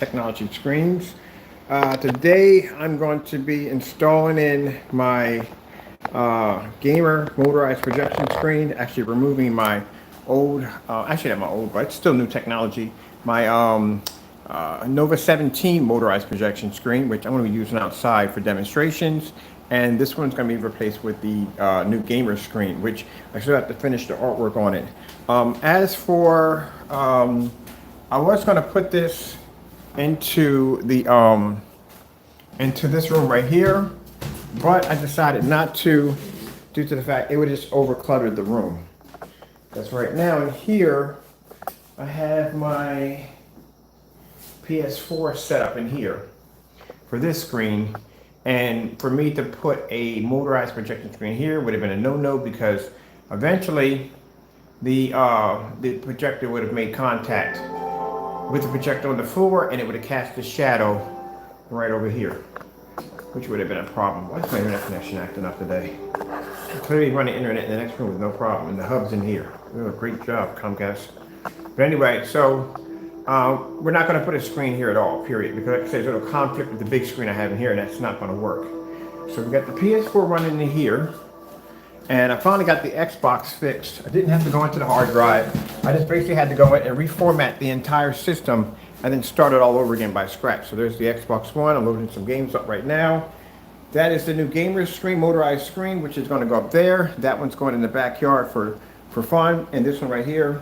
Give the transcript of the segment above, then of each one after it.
Technology screens. Today I'm going to be installing in my gamer motorized projection screen, actually removing my old, actually not my old, but it's still new technology, my Nova 17 motorized projection screen, which I'm going to be using outside for demonstrations. And this one's going to be replaced with the new gamer screen, which I still have to finish the artwork on it. As for, I was going to put this into the into this room right here, but I decided not to due to the fact it would just over clutter the room. Because right now in here I have my PS4 set up in here for this screen, and for me to put a motorized projection screen here would have been a no-no, because eventually the projector would have made contact with the projector on the floor, and it would have cast a shadow right over here, which would have been a problem. Why is my internet connection acting up today? I clearly run the internet in the next room with no problem, and the hub's in here. You do a great job, Comcast. But anyway, so we're not going to put a screen here at all, period, because like I said, it'll conflict with the big screen I have in here, and that's not going to work. So we got the PS4 running in here, and I finally got the Xbox fixed. I didn't have to go into the hard drive. I just basically had to go in and reformat the entire system and then start it all over again by scratch. So there's the Xbox One. I'm loading some games up right now. That is the new gamer screen, motorized screen, which is going to go up there. That one's going in the backyard for fun. And this one right here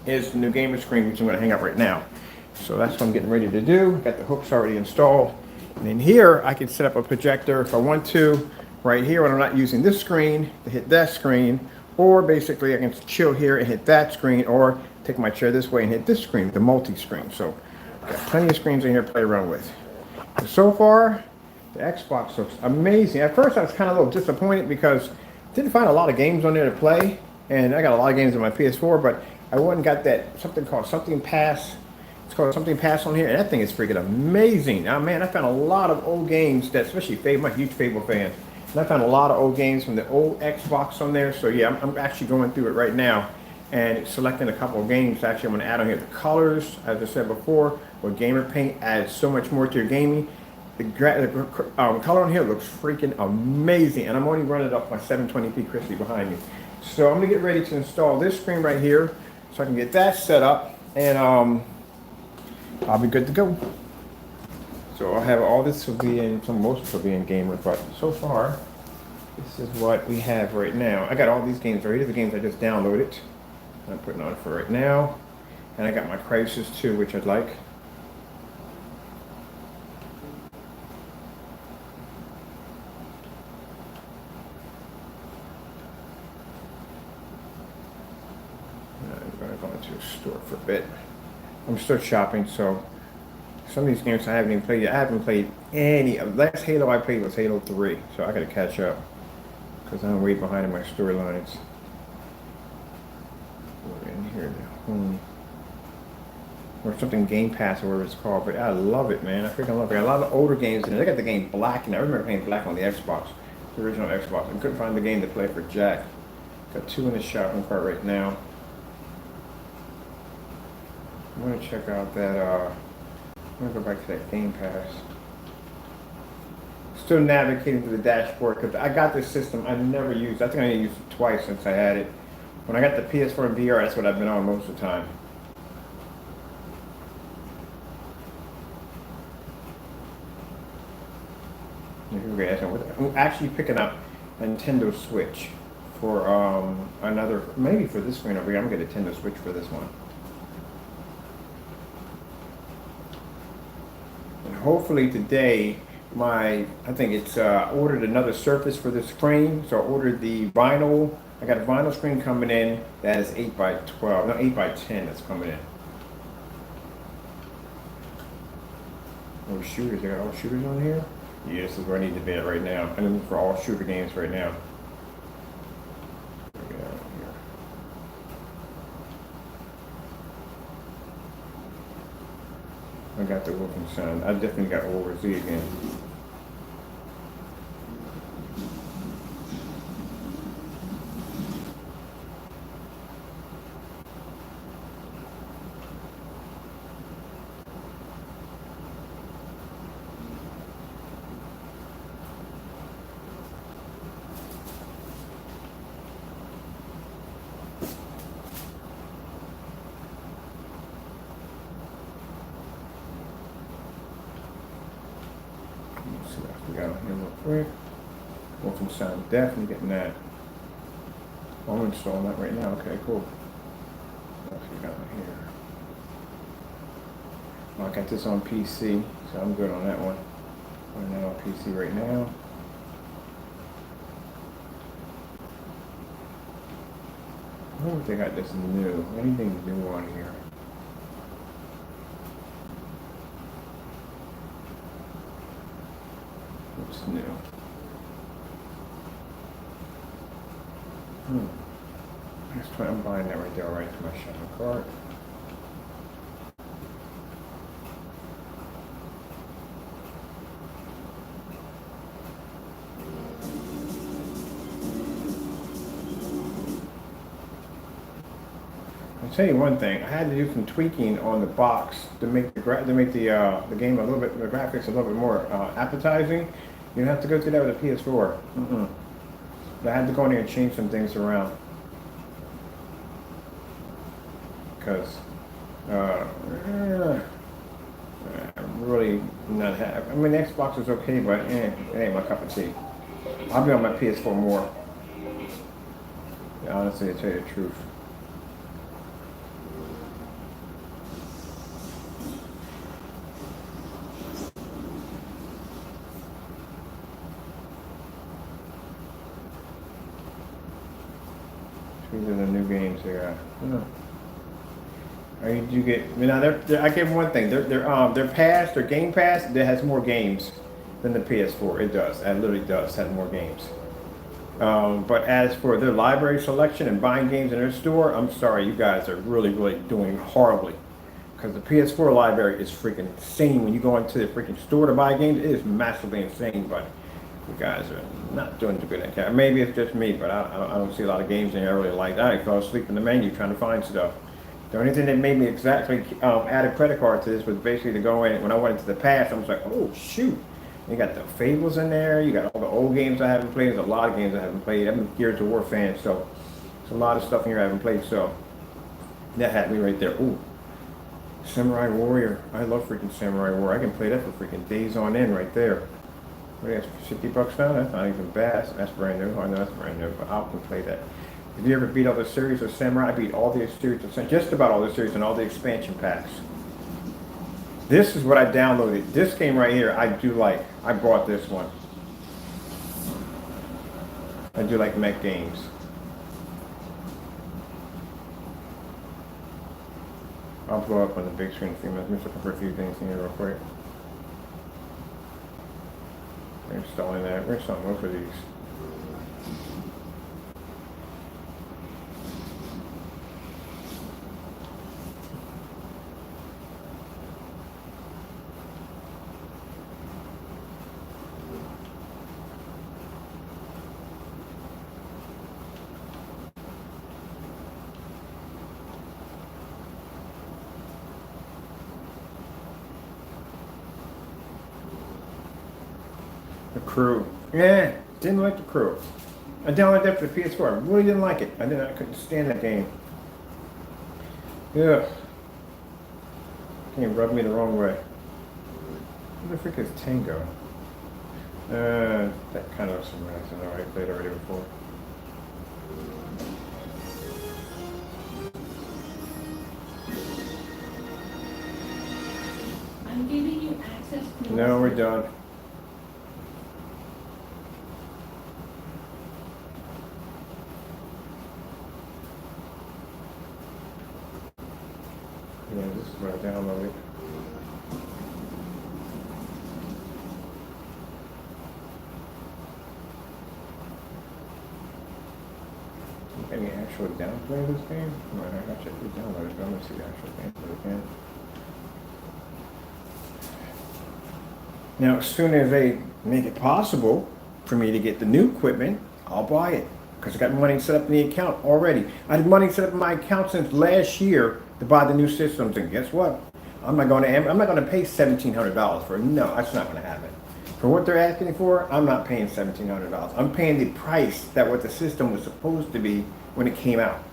is the new gamer screen, which I'm going to hang up right now. So that's what I'm getting ready to do. Got the hooks already installed. And in here, I can set up a projector if I want to. Right here, when I'm not using this screen, to hit that screen, or basically I can chill here and hit that screen, or take my chair this way and hit this screen, the multi-screen. So got plenty of screens in here to play around with. So far, the Xbox looks amazing. At first I was kind of a little disappointed because I didn't find a lot of games on there to play, and I got a lot of games on my PS4, but I went and got that something called Something Pass. It's called Something Pass on here, and that thing is freaking amazing. Now, man, I found a lot of old games that, especially Fable, I'm a huge Fable fan. And I found a lot of old games from the old Xbox on there. So yeah, I'm actually going through it right now and selecting a couple of games. Actually, I'm going to add on here the colors, as I said before, with Gamer Paint adds so much more to your gaming. The color on here looks freaking amazing, and I'm only running it off my 720p Christie behind me. So I'm going to get ready to install this screen right here so I can get that set up, and I'll be good to go. So I'll have all this will be in, most will be in Gamer, but so far, this is what we have right now. I got all these games right here, the games I just downloaded. I'm putting on for right now. And I got my Crisis 2, which I'd like. I'm going to go into a store for a bit. I'm still shopping, so some of these games I haven't even played yet. I haven't played any of the last Halo I played was Halo 3, so I gotta catch up because I'm way behind in my storylines. We're in here now. Or something Game Pass or whatever it's called, but I love it, man. I freaking love it. I got a lot of older games in it. I got the game Black, and I remember playing Black on the Xbox, the original Xbox. I couldn't find the game to play for Jack. Got 2 in the shopping cart right now. I'm gonna check out that I'm gonna go back to that Game Pass. Still navigating through the dashboard because I got this system I never used. I think I used it twice since I had it. When I got the PS4 and VR, that's what I've been on most of the time. I'm actually picking up a Nintendo Switch for another, maybe for this screen over here. I'm gonna get a Nintendo Switch for this one. Hopefully today, I think it's ordered another surface for this screen. So I ordered the vinyl. I got a vinyl screen coming in that is 8x12, no 8x10 that's coming in. Oh, shooters, I got all shooters on here? Yeah, this is where I need to be at right now. I'm looking for all shooter games right now. I got the Wolfenstein. I definitely got World War Z again. see what else we got on here real quick. Wolfen Sound, definitely getting that. I'm installing that right now. Okay, cool. What else we got on here? I got this on PC, so I'm good on that one. Running that on PC right now. I wonder if they got this new. Anything new on here? What's new? I'm buying that right there, right to my shopping cart. I'll tell you one thing. I had to do some tweaking on the box to make the game a little bit, the graphics a little bit more appetizing. You don't have to go through that with a PS4. But I had to go in there and change some things around because I'm really not happy. I mean, the Xbox is okay, but it ain't my cup of tea. I'll be on my PS4 more. Yeah, honestly, to tell you the truth. These are the new games here. You get, you know, I give them one thing. Their pass, their Game Pass, that has more games than the PS4. It does. It literally does have more games. But as for their library selection and buying games in their store, I'm sorry, you guys are really, really doing horribly. Because the PS4 library is freaking insane. When you go into the freaking store to buy games, it is massively insane. But you guys are not doing too good at that. Maybe it's just me, but I don't see a lot of games in here I really like. I fell asleep in the menu trying to find stuff. The only thing that made me exactly add a credit card to this was basically to go in. When I went into the past, I was like, oh shoot. You got the Fables in there. You got all the old games I haven't played. There's a lot of games I haven't played. I'm a Gears of War fan, so there's a lot of stuff in here I haven't played. So that had me right there. Ooh, Samurai Warrior. I love freaking Samurai Warrior. I can play that for freaking days on end right there. What is that, $50 now? That's not even bad. That's brand new. I know that's brand new, but I can play that. Have you ever beat all the series of Samurai? I beat all the series of just about all the series and all the expansion packs. This is what I downloaded. This game right here, I do like. I bought this one. I do like mech games. I'll blow up on the big screen in a few minutes. I'm just looking for a few things in here real quick. We're installing that. We're installing most of these. The Crew. Yeah, didn't like The Crew. I downloaded that for the PS4. I really didn't like it. I couldn't stand that game. Yeah. Game rubbed me the wrong way. Who the frick is Tango? That kind of some I know I played already before. I'm giving you access to. No, we're done. Yeah, this is what I downloaded. Any actual downplay of this game? No, I got you downloaded, but I'm gonna see the actual gameplay again. Now, as soon as they make it possible for me to get the new equipment, I'll buy it. Because I got money set up in the account already. I had money set up in my account since last year to buy the new systems, and guess what? I'm not going to pay $1,700 for it. No, that's not going to happen. For what they're asking for, I'm not paying $1,700. I'm paying the price that what the system was supposed to be when it came out.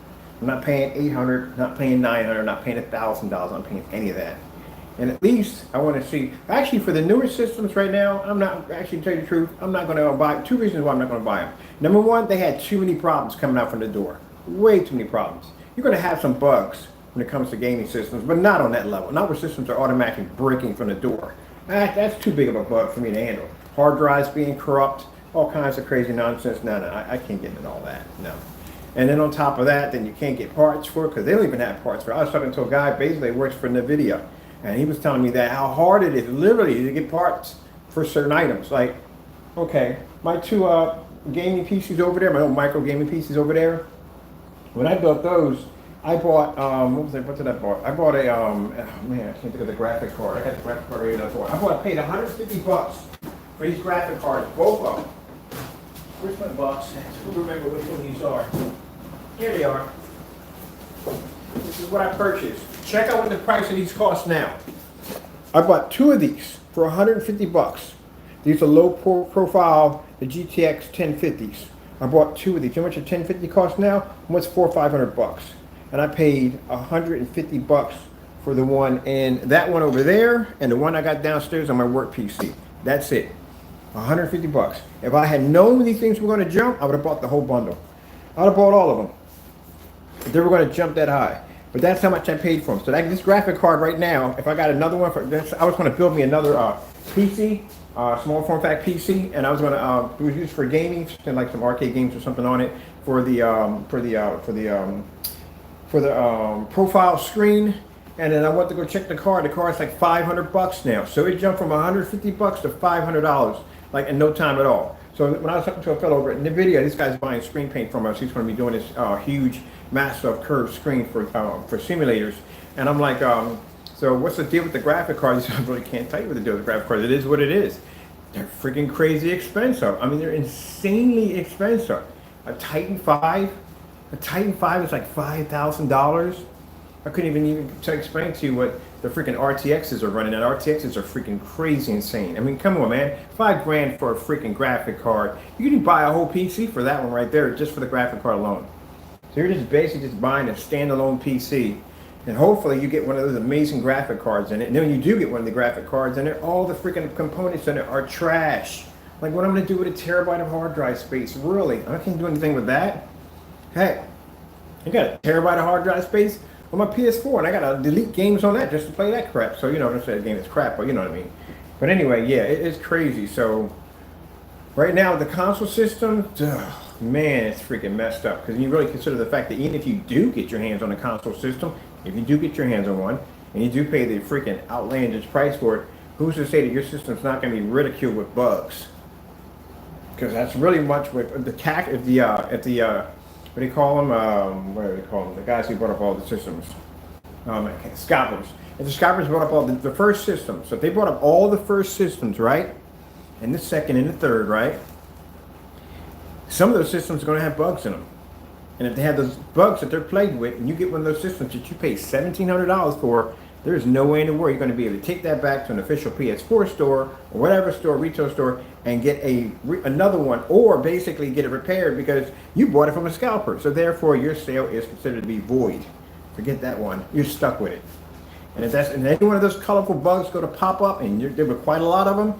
I'm not paying $800, not paying $900, not paying $1,000. I'm paying any of that. And at least I want to see, actually for the newer systems right now, I'm not, actually to tell you the truth, I'm not going to buy, two reasons why I'm not going to buy them. Number one, they had too many problems coming out from the door. Way too many problems. You're going to have some bugs when it comes to gaming systems, but not on that level. Not where systems are automatically breaking from the door. That's too big of a bug for me to handle. Hard drives being corrupt, all kinds of crazy nonsense. No, I can't get into all that, no. And then on top of that, then you can't get parts for it because they don't even have parts for it. I was talking to a guy basically that works for NVIDIA. And he was telling me that how hard it is literally to get parts for certain items. Like, okay, my two gaming PCs over there, my old micro gaming PCs over there, when I built those, I bought, what did I bought? I bought a, oh man, I can't think of the graphic card. I got the graphic card right there. I paid $150 for these graphic cards, both of them. Where's my box? Who remember which one these are? Here they are. This is what I purchased. Check out what the price of these cost now. I bought two of these for $150. These are low profile, the GTX 1050s. I bought two of these. You know how much a 1050 costs now? What's $400 or $500? And I paid $150 for the one, and that one over there, and the one I got downstairs on my work PC. That's it. $150. If I had known these things were going to jump, I would have bought the whole bundle. I would have bought all of them. If they were going to jump that high. But that's how much I paid for them. So this graphic card right now, if I got another one for this, I was going to build me another PC, small form factor PC, and I was going to it was used for gaming, like some arcade games or something on it for the profile screen. And then I went to go check the card. The card's like $500 now. So it jumped from $150 to $500, like in no time at all. So when I was talking to a fellow over at NVIDIA, this guy's buying screen paint from us. He's going to be doing this huge, massive curved screen for simulators. And I'm like, so what's the deal with the graphic card? He said, I really can't tell you what the deal with the graphic card. It is what it is. They're freaking crazy expensive. I mean, they're insanely expensive. A Titan 5 is like $5,000. I couldn't even explain to you what the freaking RTXs are running. And RTXs are freaking crazy insane. I mean, come on, man. $5,000 for a freaking graphic card. You can buy a whole PC for that one right there, just for the graphic card alone. So you're just basically just buying a standalone PC. And hopefully you get one of those amazing graphic cards in it. And then when you do get one of the graphic cards in it, all the freaking components in it are trash. Like what I'm going to do with a terabyte of hard drive space. Really? I can't do anything with that. Heck, I got a terabyte of hard drive space on my PS4, and I gotta delete games on that just to play that crap. So, you know, I'm not saying the game is crap, but you know what I mean. But anyway, yeah, it's crazy. So, right now, the console system, man, it's freaking messed up. Because you really consider the fact that even if you do get your hands on a console system, if you do get your hands on one, and you do pay the freaking outlandish price for it, who's to say that your system's not going to be ridiculed with bugs? Because that's really much what the what do you call them? What do they call them? The guys who brought up all the systems. Scalpers. And the scalpers brought up all the first systems. So if they brought up all the first systems, right? And the second and the third, right? Some of those systems are going to have bugs in them. And if they have those bugs that they're plagued with, and you get one of those systems that you pay $1,700 for, there's no way in the world you're going to be able to take that back to an official PS4 store or whatever store, retail store, and get another one, or basically get it repaired because you bought it from a scalper. So therefore, your sale is considered to be void. Forget that one. You're stuck with it. And if any one of those colorful bugs go to pop up, and there were quite a lot of them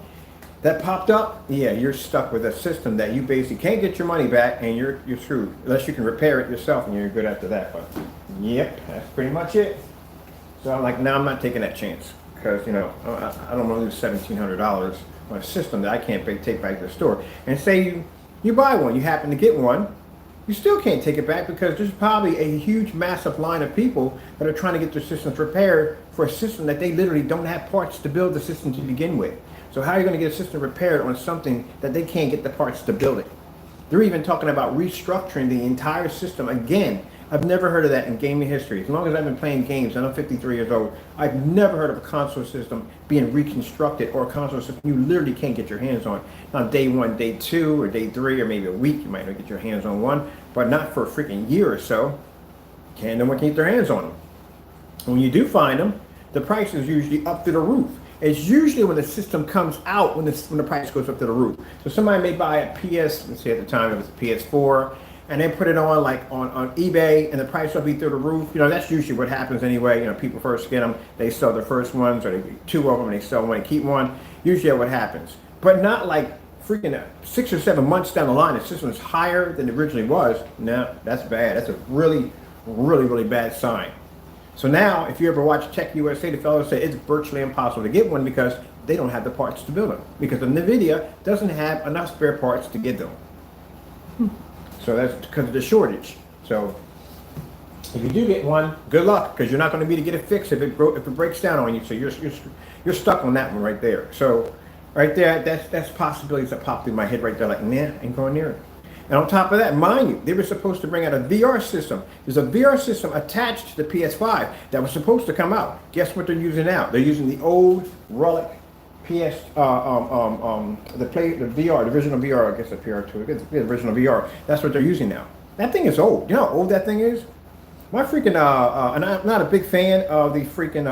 that popped up, yeah, you're stuck with a system that you basically can't get your money back, and you're screwed unless you can repair it yourself, and you're good after that. But yep, that's pretty much it. So I'm like, no, I'm not taking that chance because, you know, I don't want to lose $1,700 on a system that I can't take back to the store. And say you buy one, you happen to get one, you still can't take it back because there's probably a huge, massive line of people that are trying to get their systems repaired for a system that they literally don't have parts to build the system to begin with. So how are you going to get a system repaired on something that they can't get the parts to build it? They're even talking about restructuring the entire system again. I've never heard of that in gaming history. As long as I've been playing games, and I'm 53 years old, I've never heard of a console system being reconstructed or a console system you literally can't get your hands on. On day one, day two, or day three, or maybe a week, you might not get your hands on one, but not for a freaking year or so. No one can get their hands on them. When you do find them, the price is usually up to the roof. It's usually when the system comes out when the price goes up to the roof. So somebody may buy a let's say at the time it was a PS4, and they put it on like on eBay, and the price will be through the roof. You know, that's usually what happens anyway. You know, people first get them, they sell their first ones, or they get two of them, and they sell one and keep one. Usually that's what happens, but not like freaking 6 or 7 months down the line, the system is higher than it originally was. No, that's bad. That's a really, really, really bad sign. So now, if you ever watch Tech USA, the fellows say it's virtually impossible to get one because they don't have the parts to build them. Because the NVIDIA doesn't have enough spare parts to get them. So that's because of the shortage. So if you do get one, good luck, because you're not going to be able to get it fixed if it breaks down on you. So you're stuck on that one right there. So right there, that's possibilities that popped in my head right there, like, nah, ain't going near it. And on top of that, mind you, they were supposed to bring out a VR system. There's a VR system attached to the PS5 that was supposed to come out. Guess what they're using now? They're using the old relic PS, the VR, the original VR, I guess the PR2, the original VR. That's what they're using now. That thing is old. You know how old that thing is? My freaking, and I'm not a big fan of the freaking,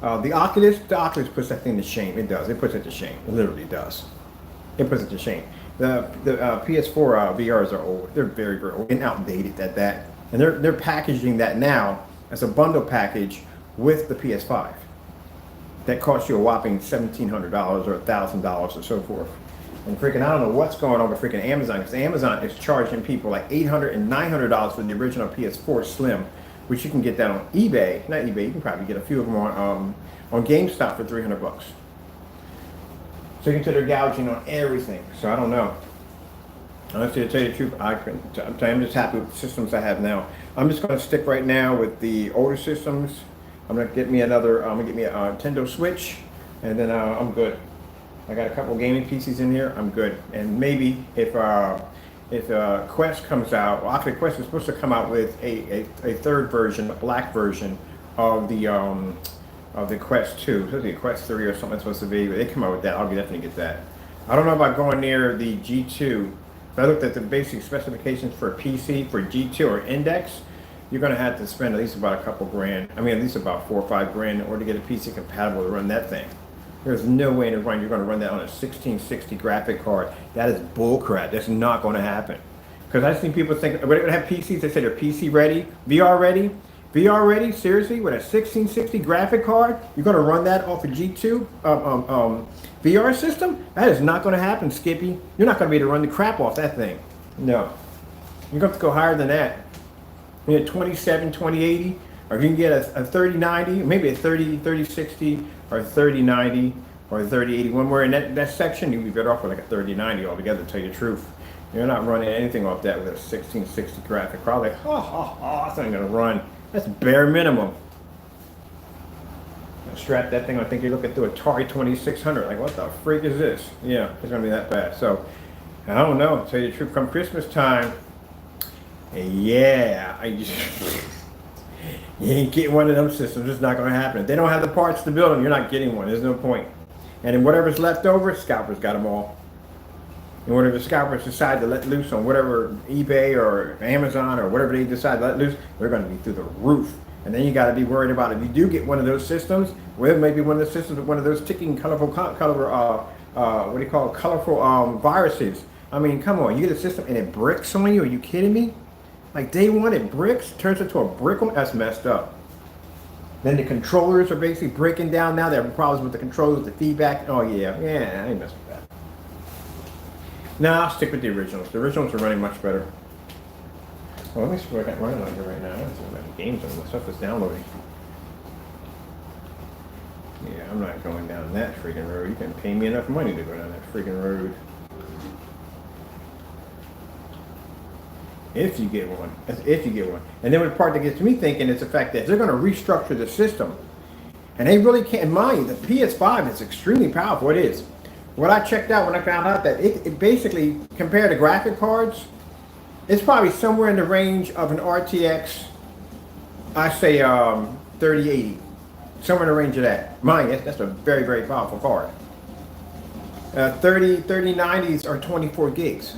the Oculus. The Oculus puts that thing to shame. It does. It puts it to shame. It literally does. It puts it to shame. The PS4 VRs are old. They're very, very old and outdated at that. And they're packaging that now as a bundle package with the PS5. That costs you a whopping $1,700 or $1,000 or so forth. And freaking, I don't know what's going on with freaking Amazon, because Amazon is charging people like $800 and $900 for the original PS4 Slim, which you can get that on eBay. Not eBay, you can probably get a few of them on GameStop for $300 bucks. So you can consider gouging on everything. So I don't know. Honestly, to tell you the truth, I'm just happy with the systems I have now. I'm just going to stick right now with the older systems. I'm going to get me another. I'm going to get me a Nintendo Switch, and then I'm good. I got a couple gaming PCs in here. I'm good. And maybe if Quest comes out, well, actually Quest is supposed to come out with a third version, a black version of the Quest 2. It's supposed to be a Quest 3 or something. It's supposed to be. But they come out with that. I'll definitely get that. I don't know about going near the G2. If I looked at the basic specifications for a PC for G2 or Index, you're going to have to spend at least about a couple grand. I mean, at least about $4 or $5 grand in order to get a PC compatible to run that thing. There's no way you're going to run that on a 1660 graphic card. That is bullcrap. That's not going to happen. Because I've seen people think, when they have PCs, they say they're PC ready, VR ready. VR ready? Seriously? With a 1660 graphic card? You're going to run that off a G2 VR system? That is not going to happen, Skippy. You're not going to be able to run the crap off that thing. No. You're going to have to go higher than that. You get 27, 2080, or you can get a 3090, maybe a 3060, or a 3090, or a 3080. When we're in that section, you'd be better off with like a 3090 altogether, to tell you the truth. You're not running anything off that with a 1660 graphic card. Like, that's not going to run. That's bare minimum. Strap that thing on, I think you're looking through Atari 2600. Like, what the freak is this? Yeah, it's going to be that bad. So, I don't know. To tell you the truth, come Christmas time, yeah, you ain't getting one of them systems. It's not going to happen. If they don't have the parts to build them, you're not getting one. There's no point. And then whatever's left over, scalpers got them all. And whatever scalpers decide to let loose on whatever eBay or Amazon or whatever they decide to let loose, they're going to be through the roof. And then you got to be worried about if you do get one of those systems, well, maybe one of the systems with one of those ticking colorful viruses. I mean, come on, you get a system and it bricks on you? Are you kidding me? Like day one, it bricks, turns into a brick. That's messed up. Then the controllers are basically breaking down now. They're having problems with the controllers, the feedback. Oh yeah, I ain't messing with that. No, I'll stick with the originals. The originals are running much better. Well, let me see what I got running on here right now. I don't see what my games on. The stuff is downloading. Yeah, I'm not going down that freaking road. You can pay me enough money to go down that freaking road. If you get one. That's if you get one. And then the part that gets me thinking is the fact that they're going to restructure the system. And they really can't mind. The PS5 is extremely powerful. It is. What I checked out when I found out that it basically, compared to graphic cards, it's probably somewhere in the range of an RTX, I say 3080. Somewhere in the range of that. Mind, that's a very, very powerful card. 3090s are 24 gigs.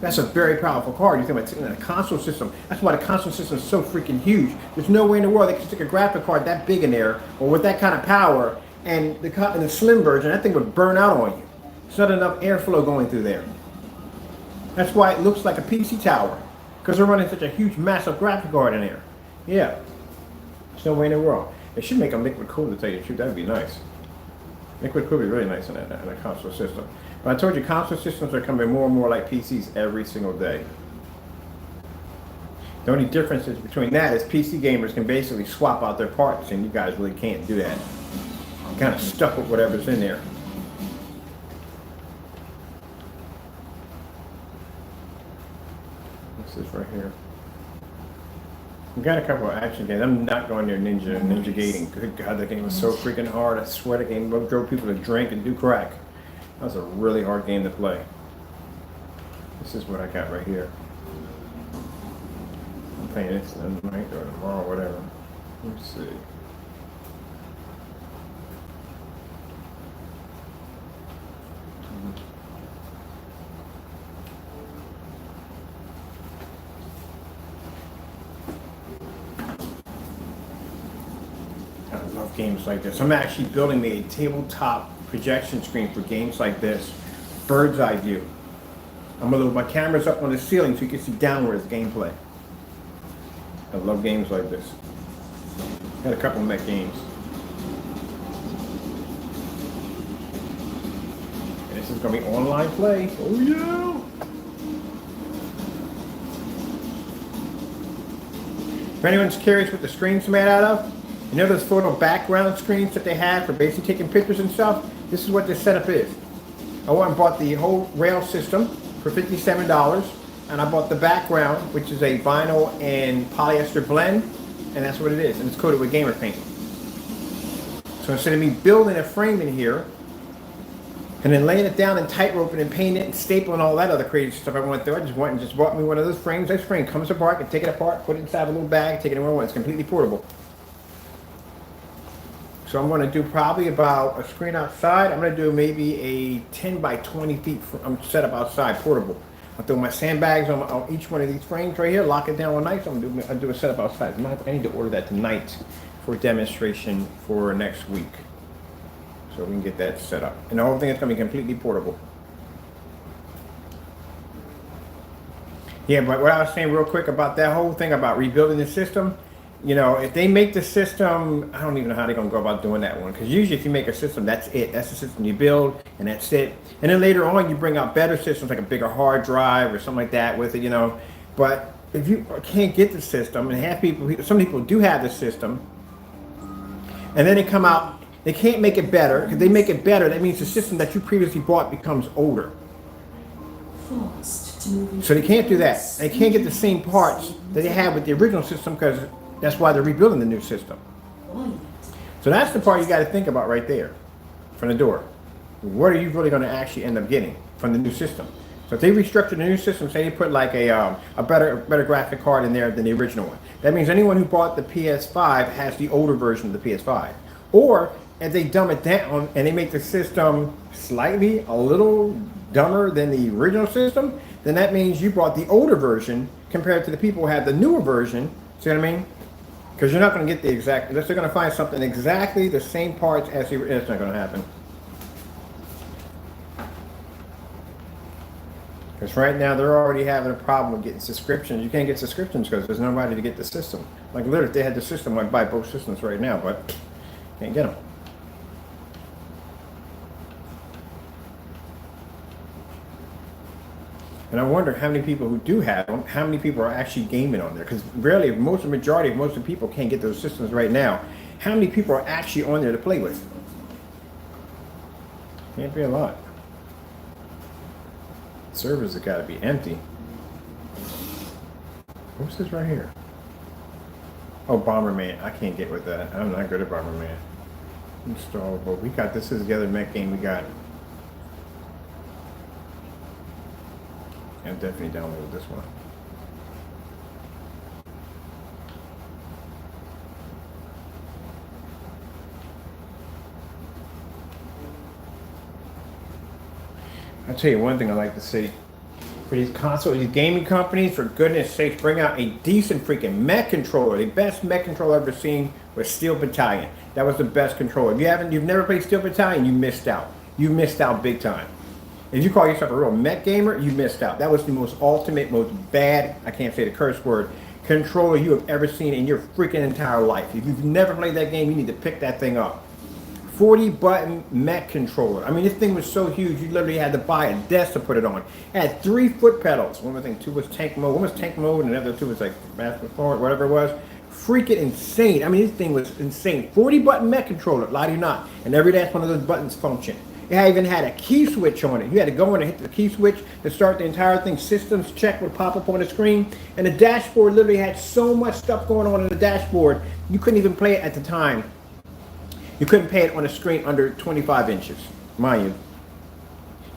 That's a very powerful card. You think about a console system. That's why the console system is so freaking huge. There's no way in the world they can stick a graphic card that big in there or with that kind of power, and the slim version, that thing would burn out on you. There's not enough airflow going through there. That's why it looks like a PC tower. Because they're running such a huge, massive graphic card in there. Yeah. There's no way in the world. They should make a liquid cool, to tell you the truth. That would be nice. Liquid cool would be really nice in a console system. But I told you, console systems are coming more and more like PCs every single day. The only difference is between that is PC gamers can basically swap out their parts, and you guys really can't do that. You're kind of stuck with whatever's in there. What's this right here? We got a couple of action games. I'm not going near Ninja Gating. Good God, that game was so freaking hard. I swear the game drove people to drink and do crack. That was a really hard game to play. This is what I got right here. I'm playing this tonight or tomorrow, whatever. Let's see. I love games like this. I'm actually building me a tabletop projection screen for games like this. Bird's eye view. I'm gonna load my cameras up on the ceiling so you can see downwards gameplay. I love games like this. Got a couple of mech games. And this is gonna be online play. Oh yeah! If anyone's curious what the screen's made out of, you know those photo background screens that they have for basically taking pictures and stuff? This is what this setup is. I went and bought the whole rail system for $57, and I bought the background, which is a vinyl and polyester blend, and that's what it is, and it's coated with gamer paint. So instead of me building a frame in here, and then laying it down and tight roping and painting it and stapling all that other crazy stuff I went through, I just went and just bought me one of those frames. This frame comes apart, I can take it apart, put it inside a little bag, take it anywhere I want. It's completely portable. So I'm going to do probably about a screen outside. I'm going to do maybe a 10 by 20 feet setup outside, portable. I'll throw my sandbags on each one of these frames right here, lock it down one night. So I'll do a setup outside. I need to order that tonight for a demonstration for next week. So we can get that set up. And the whole thing is going to be completely portable. Yeah, but what I was saying real quick about that whole thing about rebuilding the system, you know, if they make the system, I don't even know how they're going to go about doing that one. Because usually if you make a system, that's it. That's the system you build, and that's it. And then later on, you bring out better systems, like a bigger hard drive or something like that with it, you know. But if you can't get the system, and some people do have the system, and then they come out, they can't make it better. Because they make it better, that means the system that you previously bought becomes older. So they can't do that. They can't get the same parts that they had with the original system, because that's why they're rebuilding the new system. So that's the part you got to think about right there, from the door. What are you really going to actually end up getting from the new system? So if they restructure the new system, say they put like a better graphic card in there than the original one, that means anyone who bought the PS5 has the older version of the PS5. Or if they dumb it down and they make the system slightly a little dumber than the original system, then that means you bought the older version compared to the people who had the newer version. See what I mean? Because you're not going to get the exact, unless they're going to find something exactly the same parts as the, it's not going to happen. Because right now they're already having a problem with getting subscriptions. You can't get subscriptions because there's nobody to get the system. Like literally, if they had the system, I'd buy both systems right now, but can't get them. And I wonder how many people who do have them, how many people are actually gaming on there? Because really, most of the people can't get those systems right now. How many people are actually on there to play with? Can't be a lot. Servers have got to be empty. What's this right here? Oh, Bomberman. I can't get with that. I'm not good at Bomberman. Installable. We got this is the other mech game we got. I've definitely downloaded this one. I'll tell you one thing I like to see. For these these gaming companies, for goodness sakes, bring out a decent freaking mech controller. The best mech controller I've ever seen was Steel Battalion. That was the best controller. If you've never played Steel Battalion, you missed out. You missed out big time. If you call yourself a real mech gamer, you missed out. That was the most ultimate, most bad, I can't say the curse word, controller you have ever seen in your freaking entire life. If you've never played that game, you need to pick that thing up. 40 button mech controller. I mean, this thing was so huge, you literally had to buy a desk to put it on. It had 3 foot pedals. One was, I think, 2 was tank mode. One was tank mode, and the other 2 was like master forward, whatever it was. Freaking insane. I mean, this thing was insane. 40 button mech controller, lie to you not. And every last one of those buttons functioned. It even had a key switch on it. You had to go in and hit the key switch to start the entire thing. Systems check would pop up on the screen. And the dashboard literally had so much stuff going on in the dashboard, you couldn't even play it at the time. You couldn't play it on a screen under 25 inches, mind you.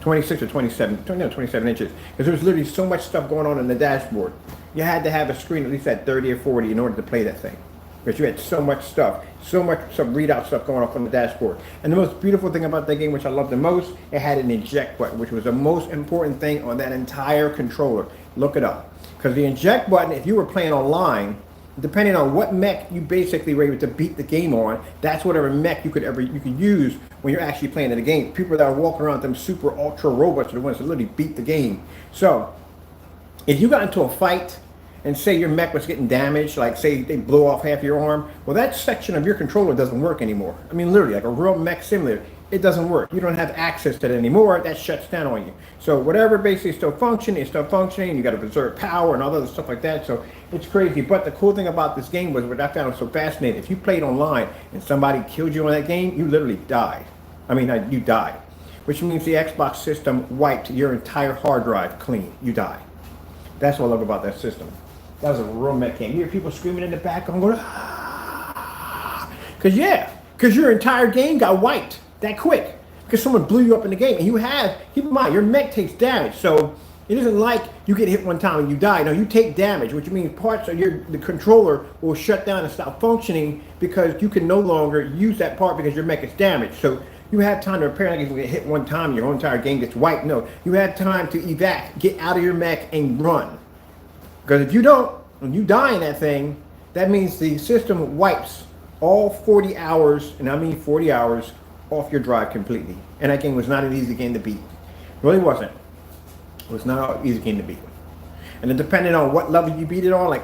26 or 27, no, 27 inches. Because there was literally so much stuff going on in the dashboard. You had to have a screen at least at 30 or 40 in order to play that thing. Because you had so much stuff, so much some readout stuff going off on the dashboard. And the most beautiful thing about that game, which I loved the most, it had an eject button, which was the most important thing on that entire controller. Look it up. Because the eject button, if you were playing online, depending on what mech you basically were able to beat the game on, that's whatever mech you could use when you're actually playing in the game. People that are walking around them super ultra robots are the ones that literally beat the game. So if you got into a fight and say your mech was getting damaged, like say they blew off half your arm, well, that section of your controller doesn't work anymore. I mean, literally, like a real mech simulator, it doesn't work. You don't have access to it anymore. That shuts down on you. So whatever basically is still functioning, it's still functioning. You got to preserve power and all other stuff like that. So it's crazy. But the cool thing about this game was what I found so fascinating. If you played online and somebody killed you on that game, you literally died. I mean, you died. Which means the Xbox system wiped your entire hard drive clean. You die. That's what I love about that system. That was a real mech game. You hear people screaming in the background going, ah! Because your entire game got wiped that quick. Because someone blew you up in the game. And you have, keep in mind, your mech takes damage. So it isn't like you get hit one time and you die. No, you take damage, which means parts of the controller will shut down and stop functioning because you can no longer use that part because your mech is damaged. So you have time to repair. Like if you get hit one time, your whole entire game gets wiped. No, you have time to evac, get out of your mech and run. Because if you don't, when you die in that thing, that means the system wipes all 40 hours, and I mean 40 hours, off your drive completely. And that game was not an easy game to beat. It really wasn't. It was not an easy game to beat. And then depending on what level you beat it on, like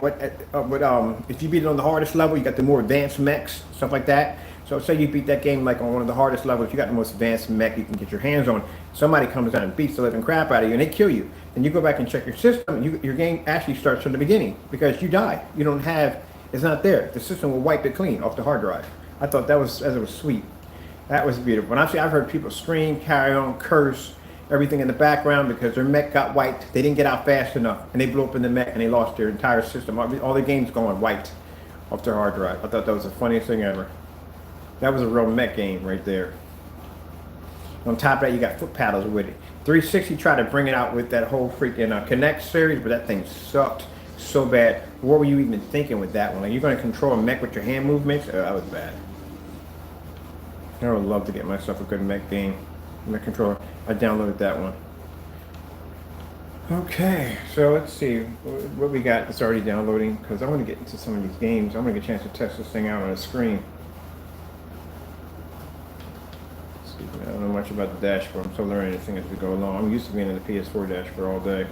if you beat it on the hardest level, you got the more advanced mechs, stuff like that. So say you beat that game like on one of the hardest levels, you got the most advanced mech you can get your hands on. Somebody comes down and beats the living crap out of you and they kill you. Then you go back and check your system and your game actually starts from the beginning because you die. You don't have, it's not there. The system will wipe it clean off the hard drive. I thought that was sweet. That was beautiful. And actually I've heard people scream, carry on, curse, everything in the background because their mech got wiped. They didn't get out fast enough and they blew up in the mech and they lost their entire system. All the games going wiped off their hard drive. I thought that was the funniest thing ever. That was a real mech game right there. On top of that, you got foot paddles with it. 360 tried to bring it out with that whole freaking Connect series, but that thing sucked so bad. What were you even thinking with that one? Like, you're going to control a mech with your hand movements? That was bad. I would love to get myself a good mech game. Mech controller. I downloaded that one. Okay, so let's see what we got that's already downloading, because I want to get into some of these games. I want to get a chance to test this thing out on a screen. I don't know much about the dashboard. I'm still learning this thing as we go along. I'm used to being in the PS4 dashboard all day.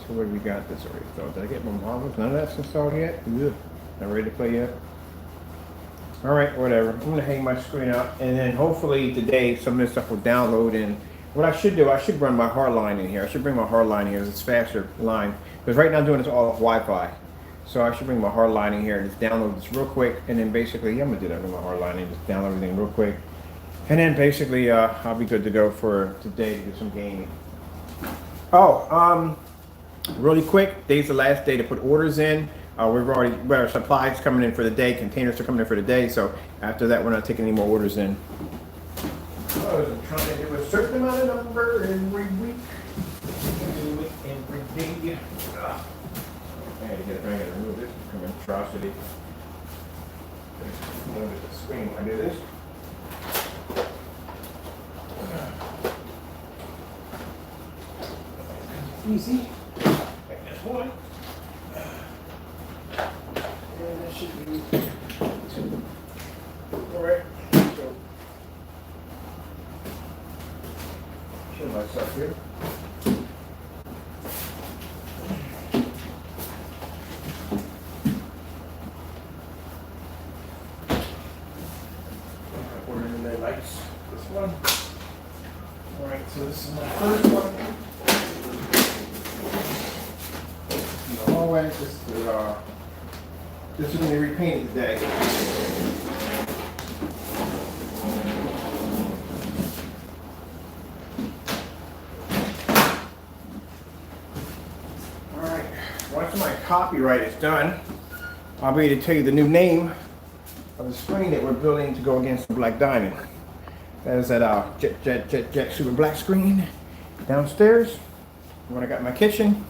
So what do we got that's already installed? Did I get my models? None of that's installed yet? Ugh. Not ready to play yet? Alright, whatever. I'm going to hang my screen up and then hopefully today some of this stuff will download. And what I should do, I should run my hard line in here. I should bring my hard line here. It's faster line. Because right now I'm doing this all off Wi-Fi. So I should bring my hard line in here and just download this real quick, and then basically, yeah, I'm gonna do that with my hard line and just download everything real quick, and then basically I'll be good to go for today to do some gaming. Oh, really quick, today's the last day to put orders in. Our supplies coming in for the day, containers are coming in for the day. So after that, we're not taking any more orders in. I'm trying to do a certain amount of number every week, every day. I gotta remove this monstrosity. Look at the screen when I do this. Easy. Take this one. And that should be two. Alright. So myself here. Ordering the lights. This one. All right, so this is my first one. In the hallway, this is when they repainted today. All right, once my copyright is done, I'll be able to tell you the new name of the screen that we're building to go against the Black Diamond. That is that Jet Super Black screen downstairs. When I got my kitchen,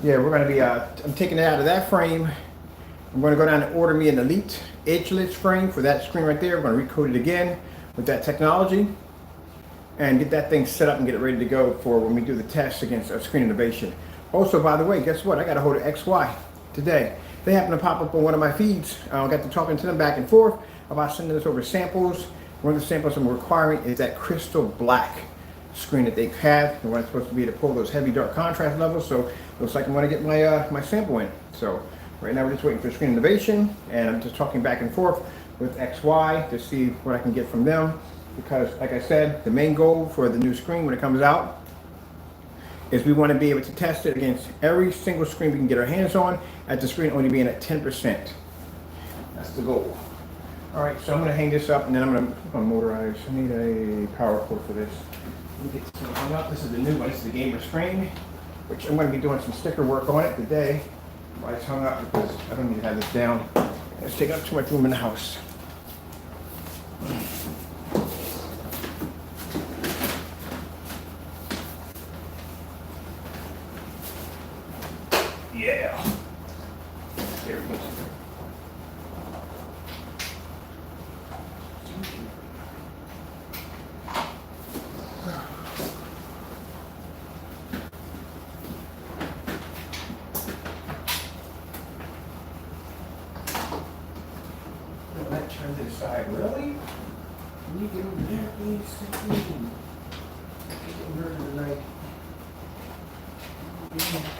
yeah, we're going to be, I'm taking it out of that frame. I'm going to go down and order me an Elite edgeless frame for that screen right there. We're going to recode it again with that technology and get that thing set up and get it ready to go for when we do the test against Screen Innovation. Also, by the way, guess what? I got a hold of XY today. They happen to pop up on one of my feeds. I got to talking to them back and forth about sending us over samples. One of the samples I'm requiring is that crystal black screen that they have. And it's supposed to be to pull those heavy dark contrast levels. So looks like I'm going to get my my sample in. So right now we're just waiting for Screen Innovation, and I'm just talking back and forth with XY to see what I can get from them. Because like I said, the main goal for the new screen when it comes out is we want to be able to test it against every single screen we can get our hands on, at the screen only being at 10%. That's the goal. All right, so I'm going to hang this up, and then I'm going to put on motorized. I need a power cord for this. Let me get this one hung up. This is the new one. This is the gamer screen, which I'm going to be doing some sticker work on it today. Why it's hung up because I don't need to have this down. It's taking up too much room in the house. Yeah. There we go. That turned to the side. Really? Can you get over there, please? Get over to the right.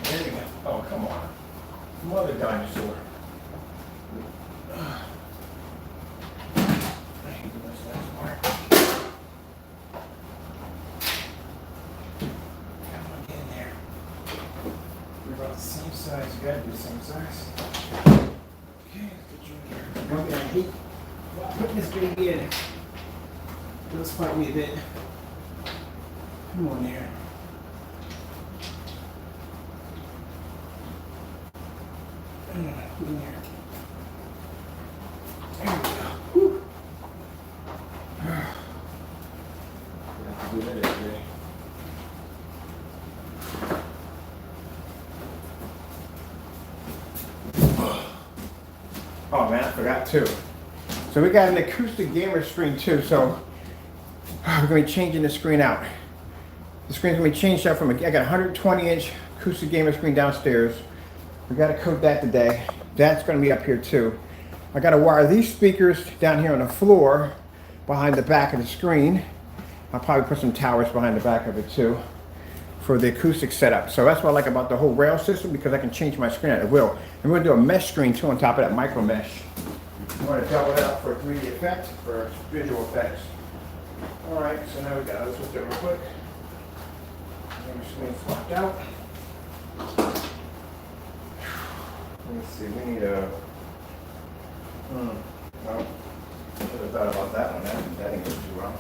There we go. Oh, come on. Mother dinosaur. I hate this last part. Come on, get in there. We're about the same size. You gotta be the same size. Okay, let's get you in here. One thing I hate about putting this baby in. Let's fight me a bit. Come on there. In there. There we go. Whew. Have to do that every day. Oh man, I forgot too. So we got an acoustic gamer screen too, so we're going to be changing the screen out. The screen's going to be changed out from I got a 120-inch acoustic gamer screen downstairs. We got to code that today. That's going to be up here too. I got to wire these speakers down here on the floor behind the back of the screen. I'll probably put some towers behind the back of it too for the acoustic setup. So that's what I like about the whole rail system, because I can change my screen at will. And we're going to do a mesh screen too on top of that micro mesh. I'm going to double it up for 3D effect, for visual effects. All right, so now we got this with it real quick. The screen swapped out. Let me see, we need a, well, I should have thought about that one. That didn't go too well.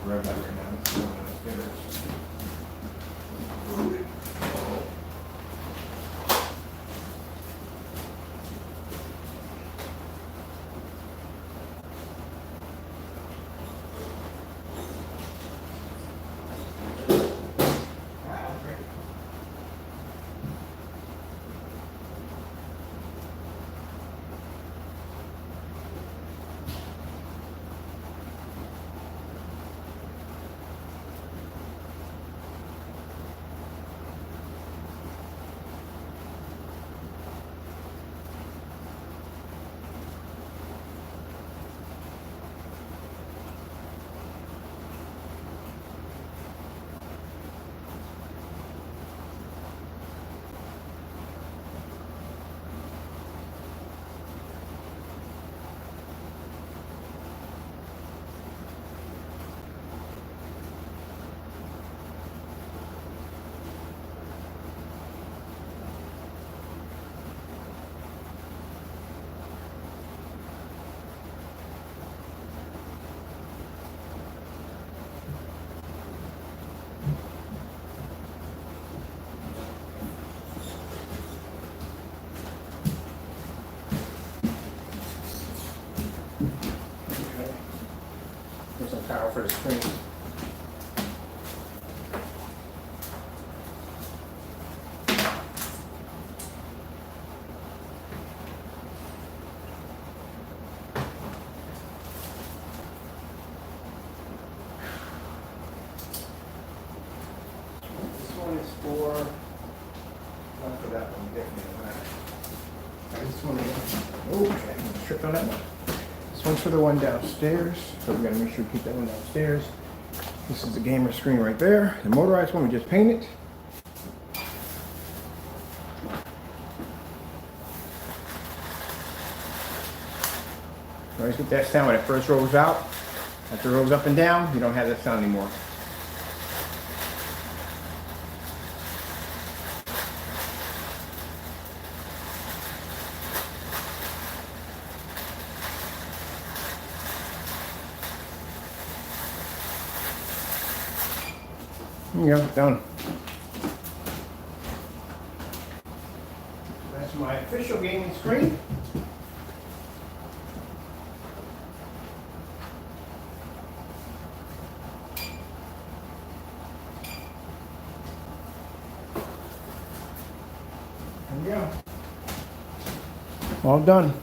Right back right now. Let's get it. for some power for the screen. This one is for, not for that one, definitely not. This one is, okay, I'm gonna trip on that one. This one's for the one downstairs, so we gotta make sure we keep that one downstairs. This is the gamer screen right there. The motorized one we just painted. Always get that sound when it first rolls out. After it rolls up and down, you don't have that sound anymore. There you go, done. That's my official gaming screen. There we go. All done.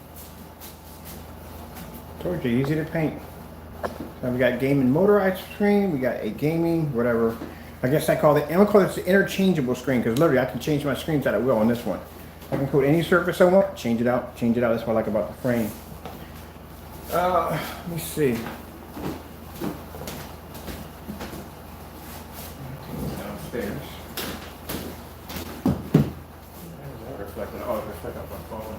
Told you, easy to paint. So we got gaming motorized screen, we got a gaming, whatever. I guess I call it, I'm gonna call this the interchangeable screen because literally I can change my screens at will on this one. I can coat any surface I want, change it out. That's what I like about the frame. Let me see. Downstairs. Where's that reflecting? Oh, it's reflecting off my phone.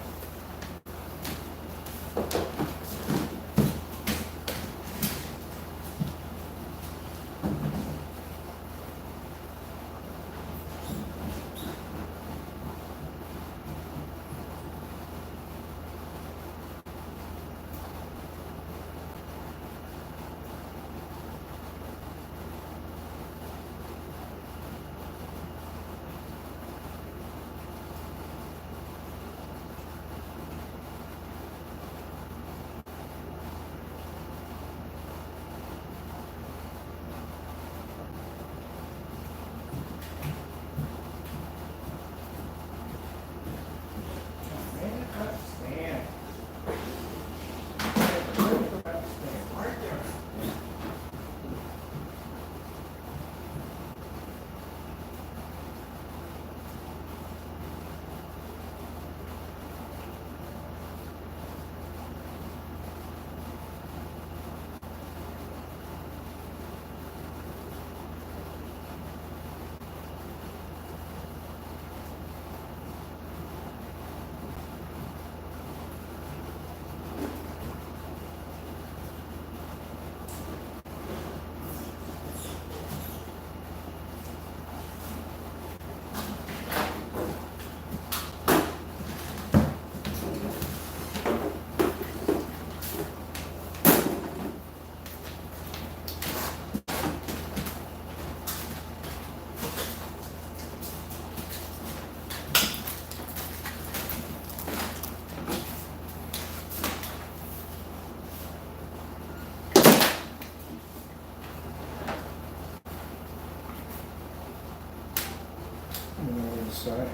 Side.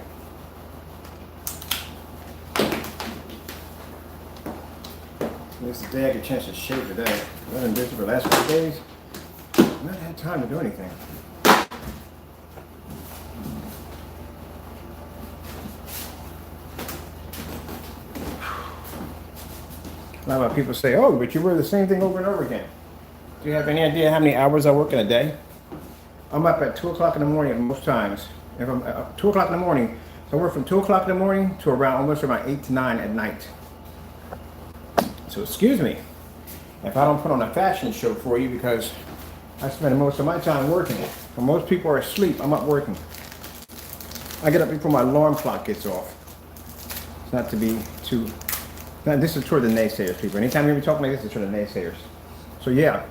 This is the day I get a chance to shave today. I've been busy for the last few days. I've not had time to do anything. A lot of people say, oh, but you wear the same thing over and over again. Do you have any idea how many hours I work in a day? I'm up at 2 o'clock in the morning most times. If I'm 2 o'clock in the morning, so I work from 2 o'clock in the morning to almost around 8 to 9 at night. So excuse me if I don't put on a fashion show for you because I spend most of my time working. When most people are asleep, I'm up working. I get up before my alarm clock gets off. It's not to be too, this is toward the naysayers, people. Anytime you hear me talking like this, it's toward the naysayers. So yeah,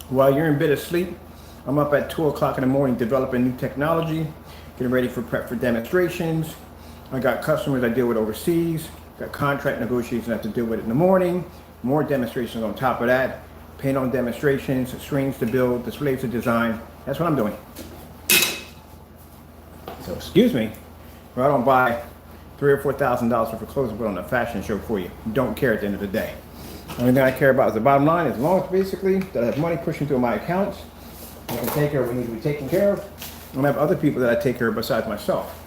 while you're in bed asleep, I'm up at 2 o'clock in the morning developing new technology, getting ready for prep for demonstrations. I got customers I deal with overseas, got contract negotiations I have to deal with in the morning, more demonstrations on top of that. paint on demonstrations, screens to build, displays to design. That's what I'm doing. So excuse me, if I don't buy $3,000 or $4,000 worth of clothes and put on a fashion show for you. Don't care at the end of the day. The only thing I care about is the bottom line. As long as basically that I have money pushing through my accounts, I can take care of what needs to be taken care of. And I have other people that I take care of besides myself.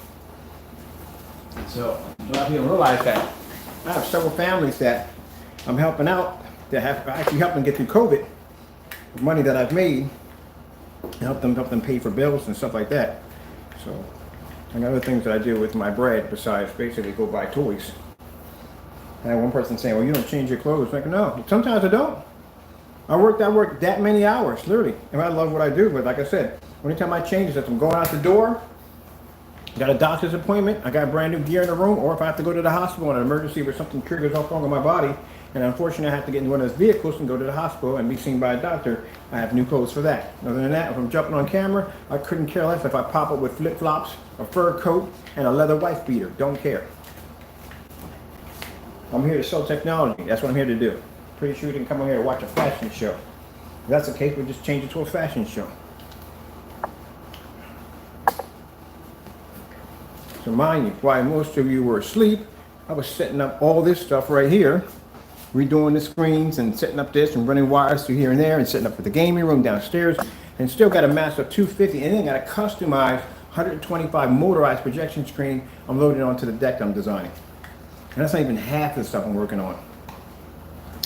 So a lot of people realize that I have several families that I'm helping out that have actually helped them get through COVID. The money that I've made, help them pay for bills and stuff like that. So and other things that I do with my bread besides basically go buy toys. I had one person saying, well, you don't change your clothes. Like, no, sometimes I don't. I work that many hours, literally. And I love what I do, but like I said, only time I change is if I'm going out the door, got a doctor's appointment, I got brand new gear in the room, or if I have to go to the hospital in an emergency where something triggers off wrong in my body, and unfortunately I have to get into one of those vehicles and go to the hospital and be seen by a doctor, I have new clothes for that. Other than that, if I'm jumping on camera, I couldn't care less if I pop up with flip-flops, a fur coat, and a leather wife beater. Don't care. I'm here to sell technology. That's what I'm here to do. Pretty sure you didn't come over here to watch a fashion show. If that's the case, we'll just change it to a fashion show. So mind you, while most of you were asleep, I was setting up all this stuff right here, redoing the screens and setting up this and running wires through here and there and setting up for the gaming room downstairs, and still got a massive 250 and then got a customized 125 motorized projection screen I'm loading onto the deck I'm designing. And that's not even half the stuff I'm working on.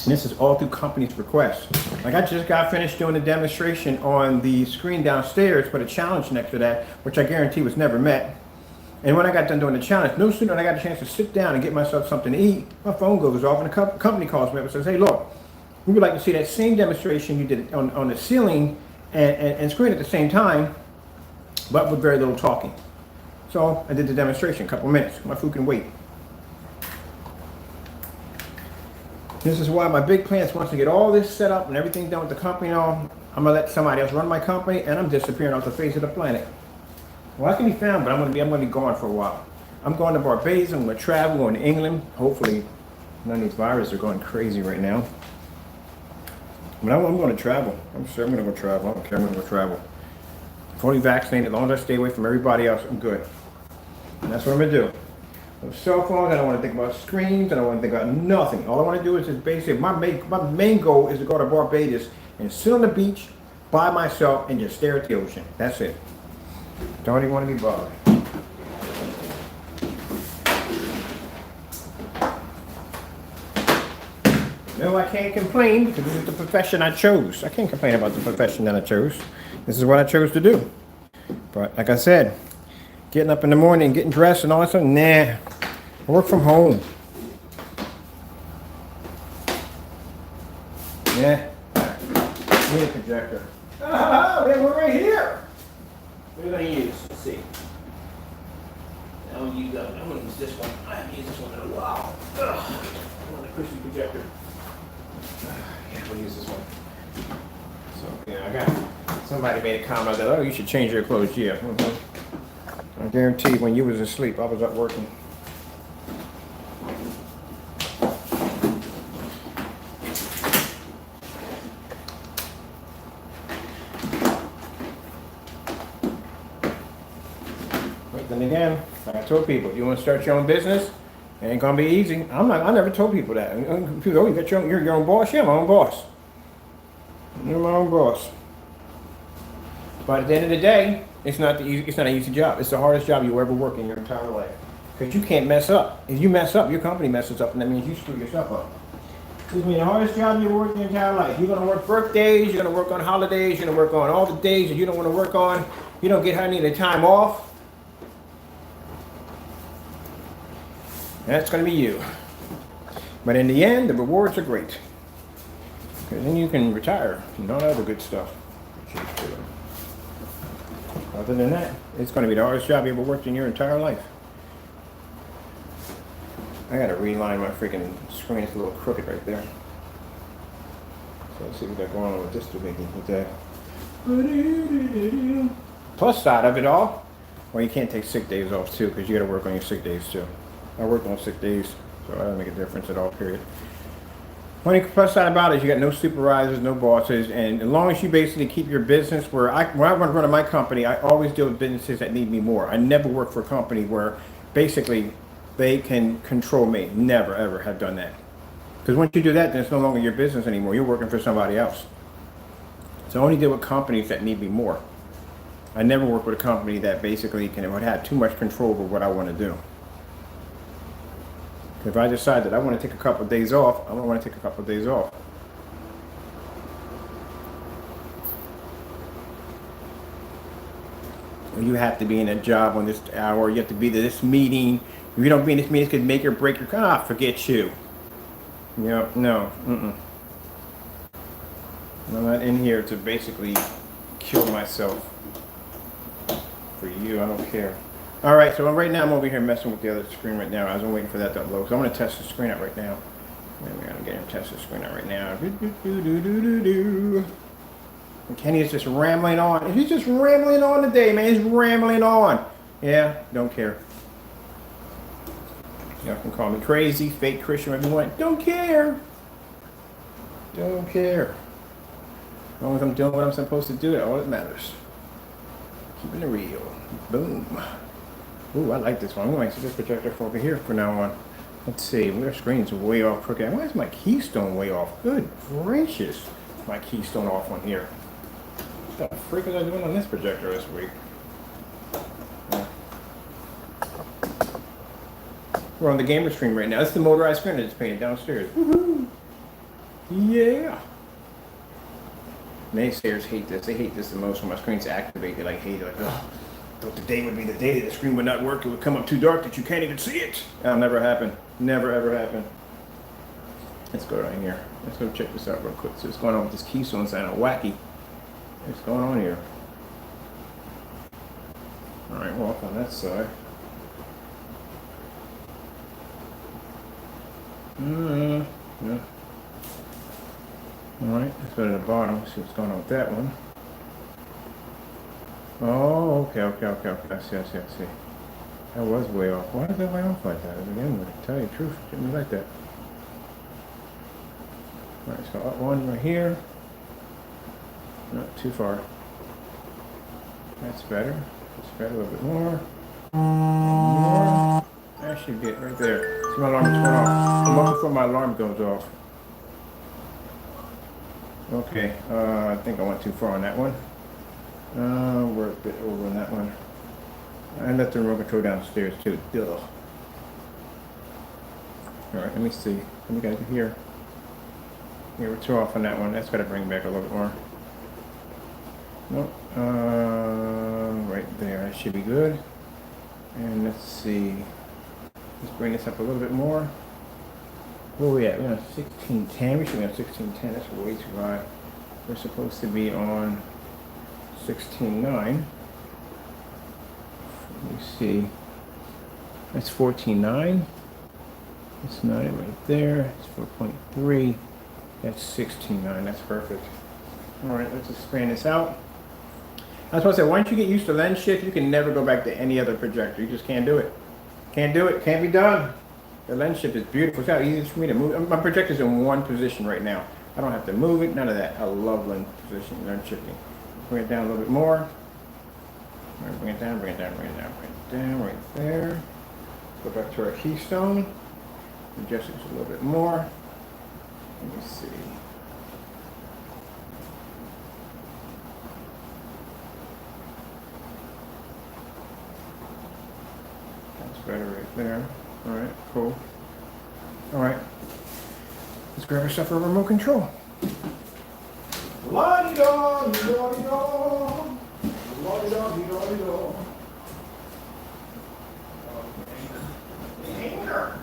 And this is all through company's request. Like I just got finished doing a demonstration on the screen downstairs, but a challenge next to that, which I guarantee was never met. And when I got done doing the challenge, no sooner than I got a chance to sit down and get myself something to eat, my phone goes off and the company calls me up and says, hey, look, we would like to see that same demonstration you did on the ceiling and screen at the same time, but with very little talking. So I did the demonstration, a couple minutes. My food can wait. This is why my big plan is once I get all this set up and everything done with the company and all, I'm gonna let somebody else run my company and I'm disappearing off the face of the planet. Well, I can be found, but I'm gonna be gone for a while. I'm going to Barbados, I'm gonna travel, going to England. Hopefully none of these viruses are going crazy right now. But I'm gonna travel. I'm sure I'm gonna go travel. I don't care, I'm gonna go travel. Fully vaccinated, as long as I stay away from everybody else, I'm good. And that's what I'm gonna do. No cell phones, I don't want to think about screens, I don't want to think about nothing. All I want to do is just basically, my main goal is to go to Barbados and sit on the beach by myself and just stare at the ocean. That's it. Don't even want to be bothered. No, I can't complain because this is the profession I chose. I can't complain about the profession that I chose. This is what I chose to do. But like I said, getting up in the morning, getting dressed and all that stuff, nah. I work from home. Yeah. Give me a projector. Ah, we're right here. What are you going to use? Let's see. I'm going to use this one. I haven't used this one in a while. I want a crispy projector. Yeah, I'm going to use this one. So, yeah, I got somebody made a comment that, oh, you should change your clothes. Yeah. I guarantee when you was asleep, I was up working. But then again, like I told people, if you want to start your own business, it ain't gonna be easy. I never told people that. People, oh, you're your own boss? Yeah, I'm my own boss. You're my own boss. But at the end of the day, it's not an easy job. It's the hardest job you ever work in your entire life. Because you can't mess up. If you mess up, your company messes up, and that means you screw yourself up. It's the hardest job you ever work in your entire life. You're gonna work birthdays, you're gonna work on holidays, you're gonna work on all the days that you don't want to work on. You don't get any of the time off. That's gonna be you. But in the end, the rewards are great. Because then you can retire and all other good stuff. Other than that, it's going to be the hardest job you ever worked in your entire life. I got to reline my freaking screen. It's a little crooked right there. So let's see what got going on with this with that. Plus side of it all, well, you can't take sick days off too because you got to work on your sick days too. I worked on sick days, so that doesn't make a difference at all, period. Only plus side about it is you got no supervisors, no bosses, and as long as you basically keep your business when I run my company, I always deal with businesses that need me more. I never work for a company where basically they can control me. Never ever have done that. Because once you do that, then it's no longer your business anymore. You're working for somebody else. So I only deal with companies that need me more. I never work with a company that basically would have too much control over what I want to do. If I decide that I want to take a couple of days off, I don't want to take a couple of days off. Or you have to be in a job on this hour, you have to be to this meeting. If you don't be in this meeting, it could make or break your, forget you. Yep, no, I'm not in here to basically kill myself for you, I don't care. All right, so right now I'm over here messing with the other screen right now. I was waiting for that to upload. So I'm going to test the screen out right now. And we're going to get him to test the screen out right now. And Kenny is just rambling on. He's just rambling on today, man. He's rambling on. Yeah, don't care. Y'all can call me crazy, fake Christian, whatever you want. Don't care. Don't care. As long as I'm doing what I'm supposed to do, that's all that matters. Keeping it real. Boom. Ooh, I like this one. I'm going to make this projector from over here from now on. Let's see. Their screen's way off crooked. Why is my keystone way off? Good gracious. My keystone off on here. What the freak was I doing on this projector this week? Yeah. We're on the gamer screen right now. This is the motorized screen I just painted downstairs. Woohoo! Yeah! Naysayers hate this. They hate this the most when my screen's activated. They hate it. Ugh. Thought the day would be the day that the screen would not work. It would come up too dark that you can't even see it. That'll never happen. Never ever happen. Let's go right here. Let's go check this out real quick. So what's going on with this keystone sounding wacky? What's going on here? Alright, well off on that side. Yeah. Alright, let's go to the bottom, see what's going on with that one. Oh, okay. I see. That was way off. Why is that way off like that? Again, to tell you the truth, it shouldn't be like that. Alright, so up one right here. Not too far. That's better. That's better, a little bit more. More. That should get right there. See, my alarm is going off. I'm up before my alarm goes off. Okay, I think I went too far on that one. We're a bit over on that one. I left the remote control downstairs too. Duh. Alright, let me see. Let me guys here. Yeah, we're too off on that one. That's got to bring back a little bit more. Nope. Right there. That should be good. And let's see. Let's bring this up a little bit more. Where are we at? We're on 1610. We should be on 1610. That's way too high. We're supposed to be on 16.9. Let me see. That's 14.9. That's 9 right there. It's 4.3. That's 16.9. That's perfect. All right, let's expand this out. I was supposed to say, once you get used to lens shift, you can never go back to any other projector. You just can't do it. Can't do it. Can't be done. The lens shift is beautiful. It's how easy it is for me to move. My projector's in one position right now. I don't have to move it. None of that. I love lens position, lens shifting. Bring it down a little bit more. All right, bring it down, bring it down, bring it down, bring it down right there. Go back to our keystone. Adjust it a little bit more. Let me see. That's better right there. All right, cool. All right. Let's grab ourselves a remote control. La-di-da, di-da-di-da. La-di-da, di-da-di-da. Anger.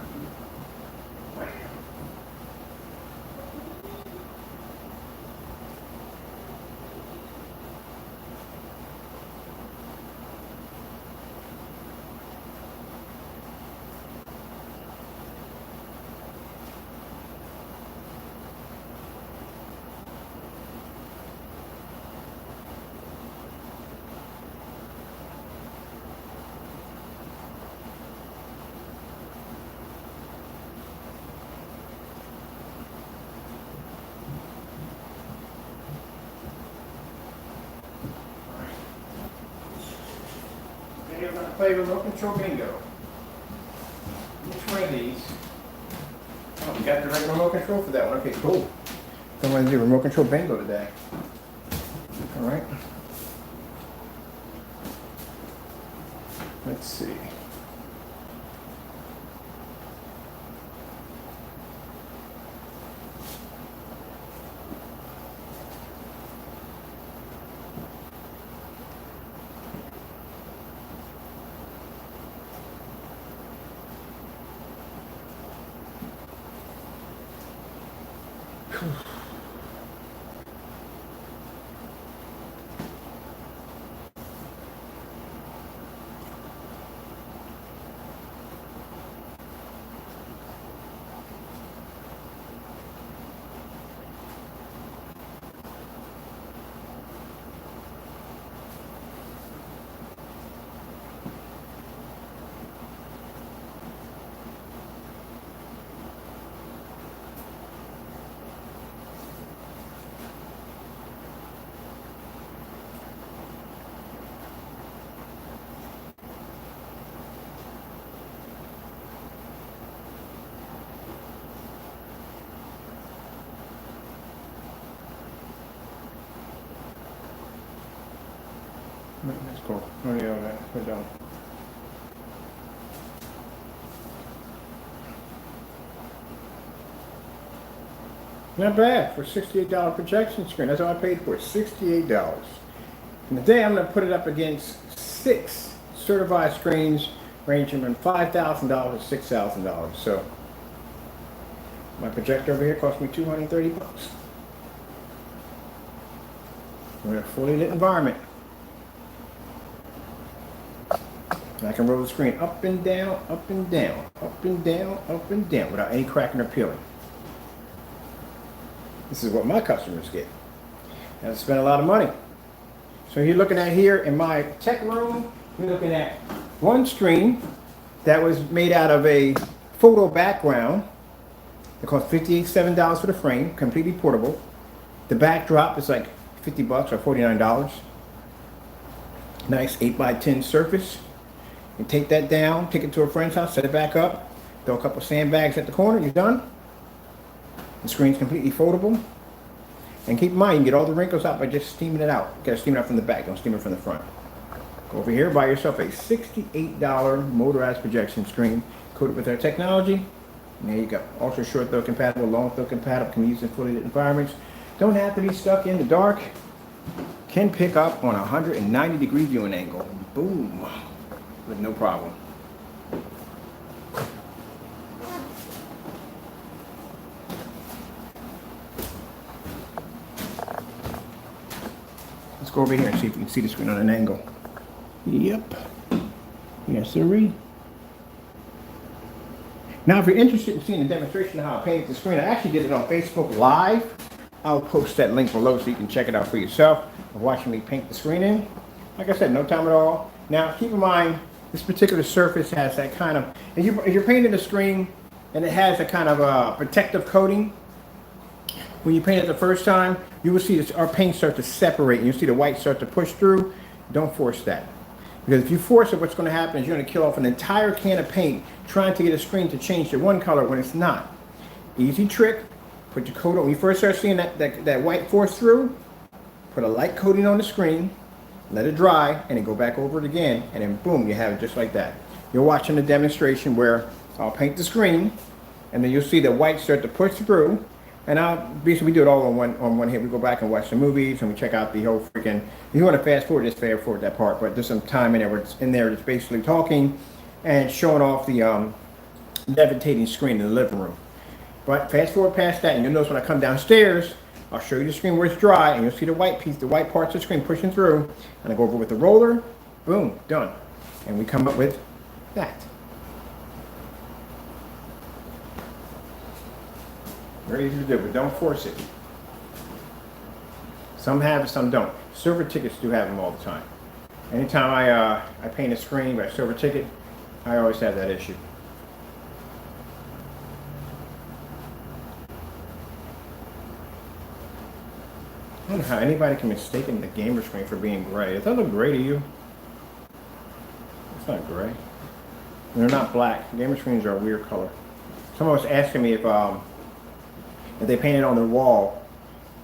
we're going to play remote control bingo. Which one of these? Oh, we got the right remote control for that one. Okay, cool. So I'm going to do remote control bingo today. All right. Let's see. Let's go. Oh yeah, that. Put it down. Not bad for $68 projection screen. That's all I paid for, $68. And today I'm going to put it up against 6 certified screens ranging from $5,000 to $6,000. So my projector over here cost me $230. We're in a fully lit environment. And I can roll the screen up and down, up and down, up and down, up and down without any cracking or peeling. This is what my customers get. And I spend a lot of money. So you're looking at here in my tech room, you're looking at one screen that was made out of a photo background. It cost $57 for the frame, completely portable. The backdrop is like $50 or $49. Nice 8x10 surface. You take that down, take it to a friend's house, set it back up, throw a couple sandbags at the corner, you're done. The screen's completely foldable. And keep in mind, you can get all the wrinkles out by just steaming it out. You gotta steam it out from the back, don't steam it from the front. Go over here, buy yourself a $68 motorized projection screen, coated with our technology. And there you go. Also short throw compatible, long throw compatible, can be used in fully lit environments. Don't have to be stuck in the dark. Can pick up on a 190-degree viewing angle. Boom. With no problem. Let's go over here and see if we can see the screen on an angle. Yep. Yes, sirree. Now, if you're interested in seeing a demonstration of how I painted the screen, I actually did it on Facebook Live. I'll post that link below so you can check it out for yourself of watching me paint the screen in. Like I said, no time at all. Now, keep in mind, this particular surface has that kind of, if you're painting a screen and it has a kind of a protective coating, when you paint it the first time, you will see this, our paint start to separate and you'll see the white start to push through. Don't force that. Because if you force it, what's going to happen is you're going to kill off an entire can of paint trying to get a screen to change to one color when it's not. Easy trick. Put your coat on. When you first start seeing that white force through, put a light coating on the screen, let it dry, and then go back over it again, and then boom, you have it just like that. You're watching the demonstration where I'll paint the screen, and then you'll see the white start to push through, and I'll basically do it all on one hit. We go back and watch the movies, and we check out the whole freaking. If you want to fast forward, just fast forward that part, but there's some time in there where it's in there that's basically talking and showing off the levitating screen in the living room. But fast forward past that, and you'll notice when I come downstairs, I'll show you the screen where it's dry, and you'll see the white piece, the white parts of the screen pushing through, and I go over with the roller, boom, done. And we come up with that. Very easy to do, but don't force it. Some have it, some don't. Silver tickets do have them all the time. Anytime I paint a screen by a silver ticket, I always have that issue. I don't know how anybody can mistake the gamer screen for being gray. Does that look gray to you? It's not gray. They're not black. Gamer screens are a weird color. Someone was asking me if they paint it on their wall,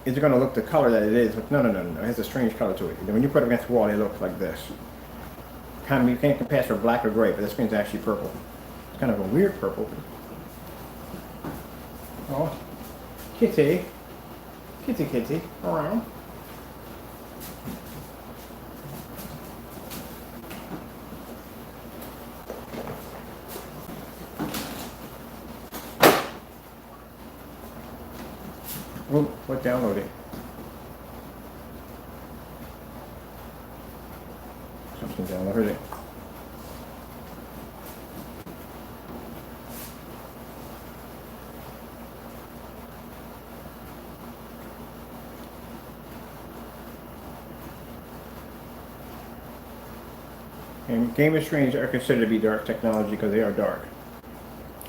is it going to look the color that it is? But no. It has a strange color to it. And when you put it against the wall, it looks like this. Kind of, you can't compare it for black or gray, but this screen's actually purple. It's kind of a weird purple. Oh, kitty, around. Oh, what downloaded? Something downloaded it. And gamer screens are considered to be dark technology because they are dark.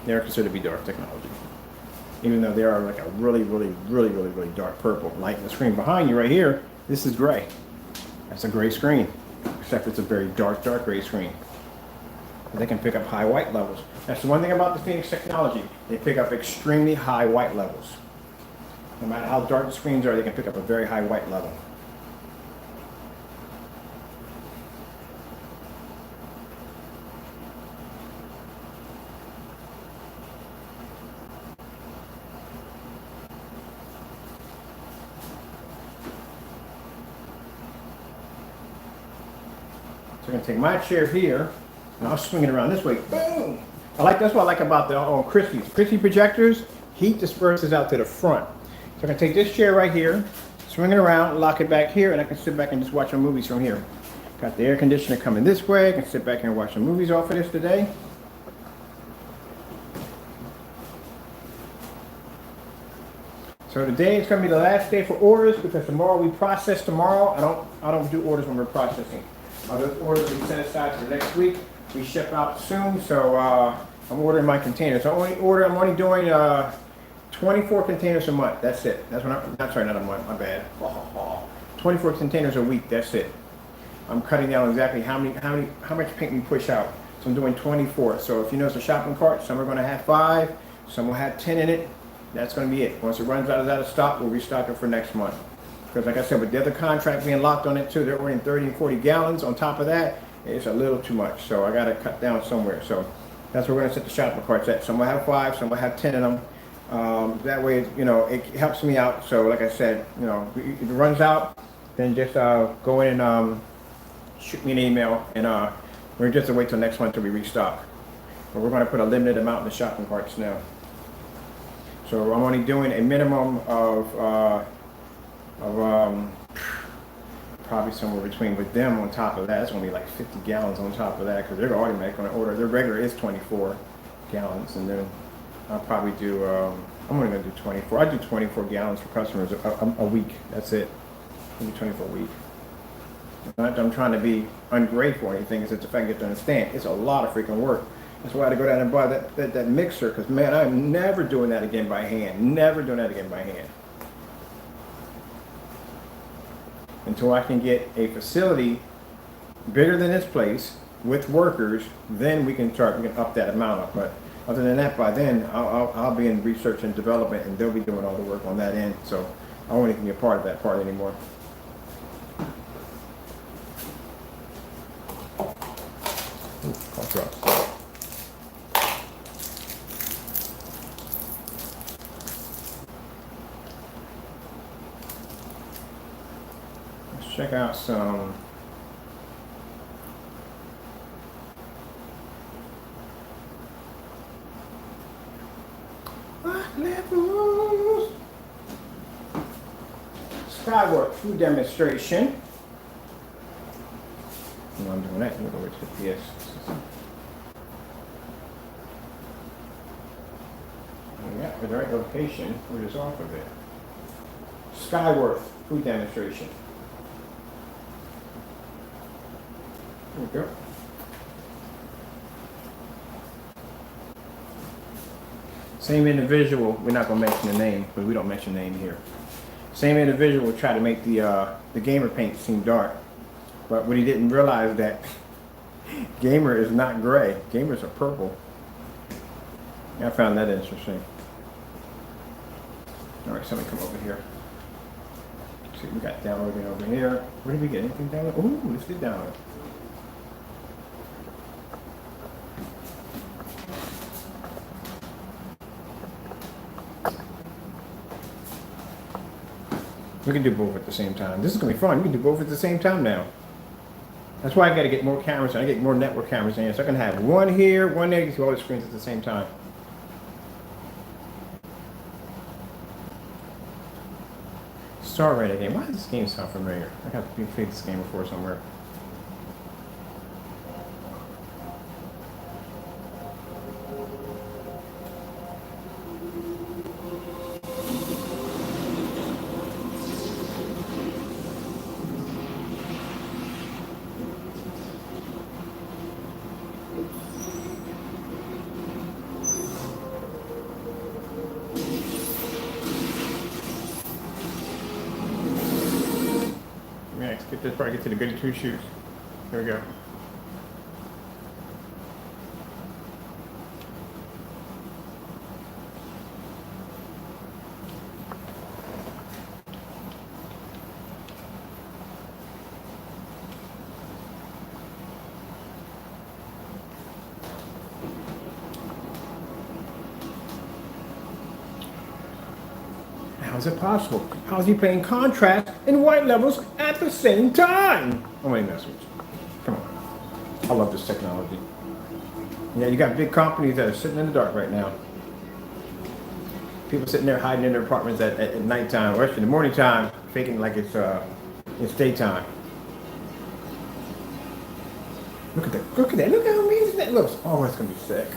They are considered to be dark technology. Even though they are like a really dark purple. Like the screen behind you right here, this is gray. That's a gray screen. Except it's a very dark gray screen. But they can pick up high white levels. That's the one thing about the Phoenix technology. They pick up extremely high white levels. No matter how dark the screens are, they can pick up a very high white level. So I'm going to take my chair here, and I'll swing it around this way. Boom! That's what I like about the Christie projectors. Heat disperses out to the front. So I'm going to take this chair right here, swing it around, lock it back here, and I can sit back and just watch some movies from here. Got the air conditioner coming this way. I can sit back here and watch some movies off of this today. So today is going to be the last day for orders because tomorrow we process tomorrow. I don't do orders when we're processing. Those orders we set aside for next week. We ship out soon, so I'm ordering my containers. So I'm only doing 24 containers a month. That's it. That's what not a month. My bad. 24 containers a week. That's it. I'm cutting down exactly how much paint we push out. So I'm doing 24. So if you notice a shopping cart, some are going to have 5, some will have 10 in it. That's going to be it. Once it runs out of stock, we'll restock it for next month. Because like I said, with the other contract being locked on it too, they're ordering 30 and 40 gallons. On top of that, it's a little too much. So I got to cut down somewhere. So that's where we're going to set the shopping carts at. Some will have 5, some will have 10 in them. That way, it helps me out. So like I said, if it runs out, then just go in and shoot me an email. And we're just to wait till next month till we restock. But we're going to put a limited amount in the shopping carts now. So I'm only doing a minimum of probably somewhere between, with them on top of that, it's going to be like 50 gallons on top of that because they're automatic going to order. Their regular is 24 gallons, and then I'll probably do, I'm only going to do 24. I do 24 gallons for customers a week. That's it. Maybe 24 a week. Not that I'm trying to be ungrateful or anything, it's just the fact you have to understand, it's a lot of freaking work. That's why I had to go down and buy that mixer, because man, I'm never doing that again by hand. Never doing that again by hand. Until I can get a facility bigger than this place with workers, then we can up that amount up. But other than that, by then I'll be in research and development, and they'll be doing all the work on that end. So I won't even be a part of that part anymore. Cough drops. Check out some levels. Skywork food demonstration. While I'm doing that, I'm going to go over to the PS. Yeah, the right location. We're just off of it. Skywork food demonstration. There we go. Same individual, we're not going to mention the name because we don't mention the name here. Same individual tried to make the gamer paint seem dark, but what he didn't realize that Gamer is not gray. Gamers are purple. I found that interesting. All right, somebody come over here. Let's see what we got downloading over here. Where did we get anything downloaded? Ooh, let's get downloaded. We can do both at the same time. This is gonna be fun. We can do both at the same time now. That's why I gotta get more cameras. I get more network cameras in here. So I can have one here, one there, you can see all the screens at the same time. Star Rater game. Why does this game sound familiar? I have to played this game before somewhere. Let's get this part, get to the goody two shoes. Here we go. How is it possible? How is he playing contrast and white levels at the same time? Oh, wait a minute. Come on. I love this technology. Yeah, you got big companies that are sitting in the dark right now. People sitting there hiding in their apartments at nighttime, or actually in the morning time, faking like it's daytime. Look at that. Look at that. Look how amazing that looks. Oh, that's going to be sick.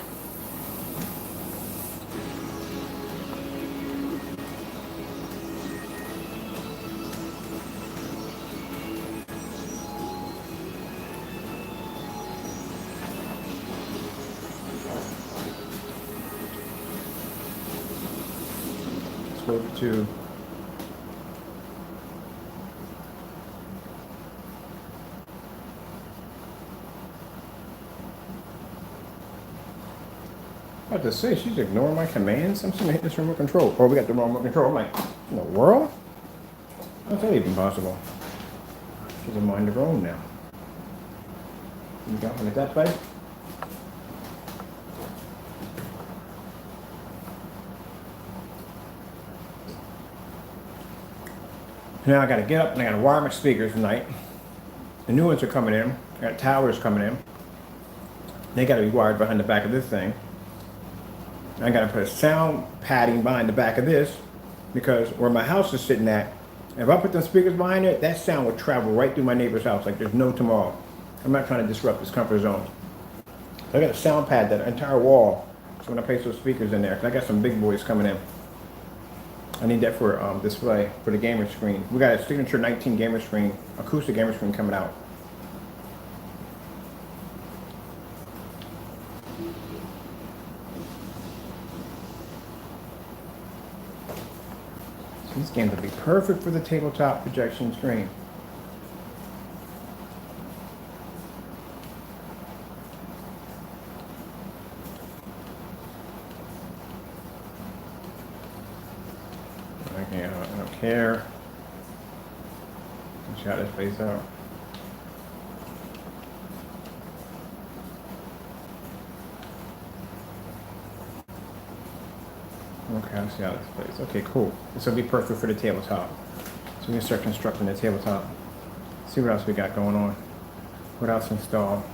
To I have to say, she's ignoring my commands. I'm gonna hit this remote control. Oh, we got the wrong remote control. I'm like, in the world? How's that even possible? She's a mind of her own now. You got one at that place? Now I gotta get up and I gotta wire my speakers tonight. The new ones are coming in. I got towers coming in. They gotta be wired behind the back of this thing. I gotta put a sound padding behind the back of this because where my house is sitting at, if I put them speakers behind it, that sound would travel right through my neighbor's house like there's no tomorrow. I'm not trying to disrupt his comfort zone. So I got a sound pad that entire wall. So when I place those speakers in there, 'cause I got some big boys coming in. I need that for display for the gamer screen. We got a signature 19 gamer screen, acoustic gamer screen coming out. So these games will be perfect for the tabletop projection screen. Okay, I don't care. Let's shut this place out. Okay, I'll see how this plays. Okay, cool. This will be perfect for the tabletop. So we can start constructing the tabletop. See what else we got going on. What else installed?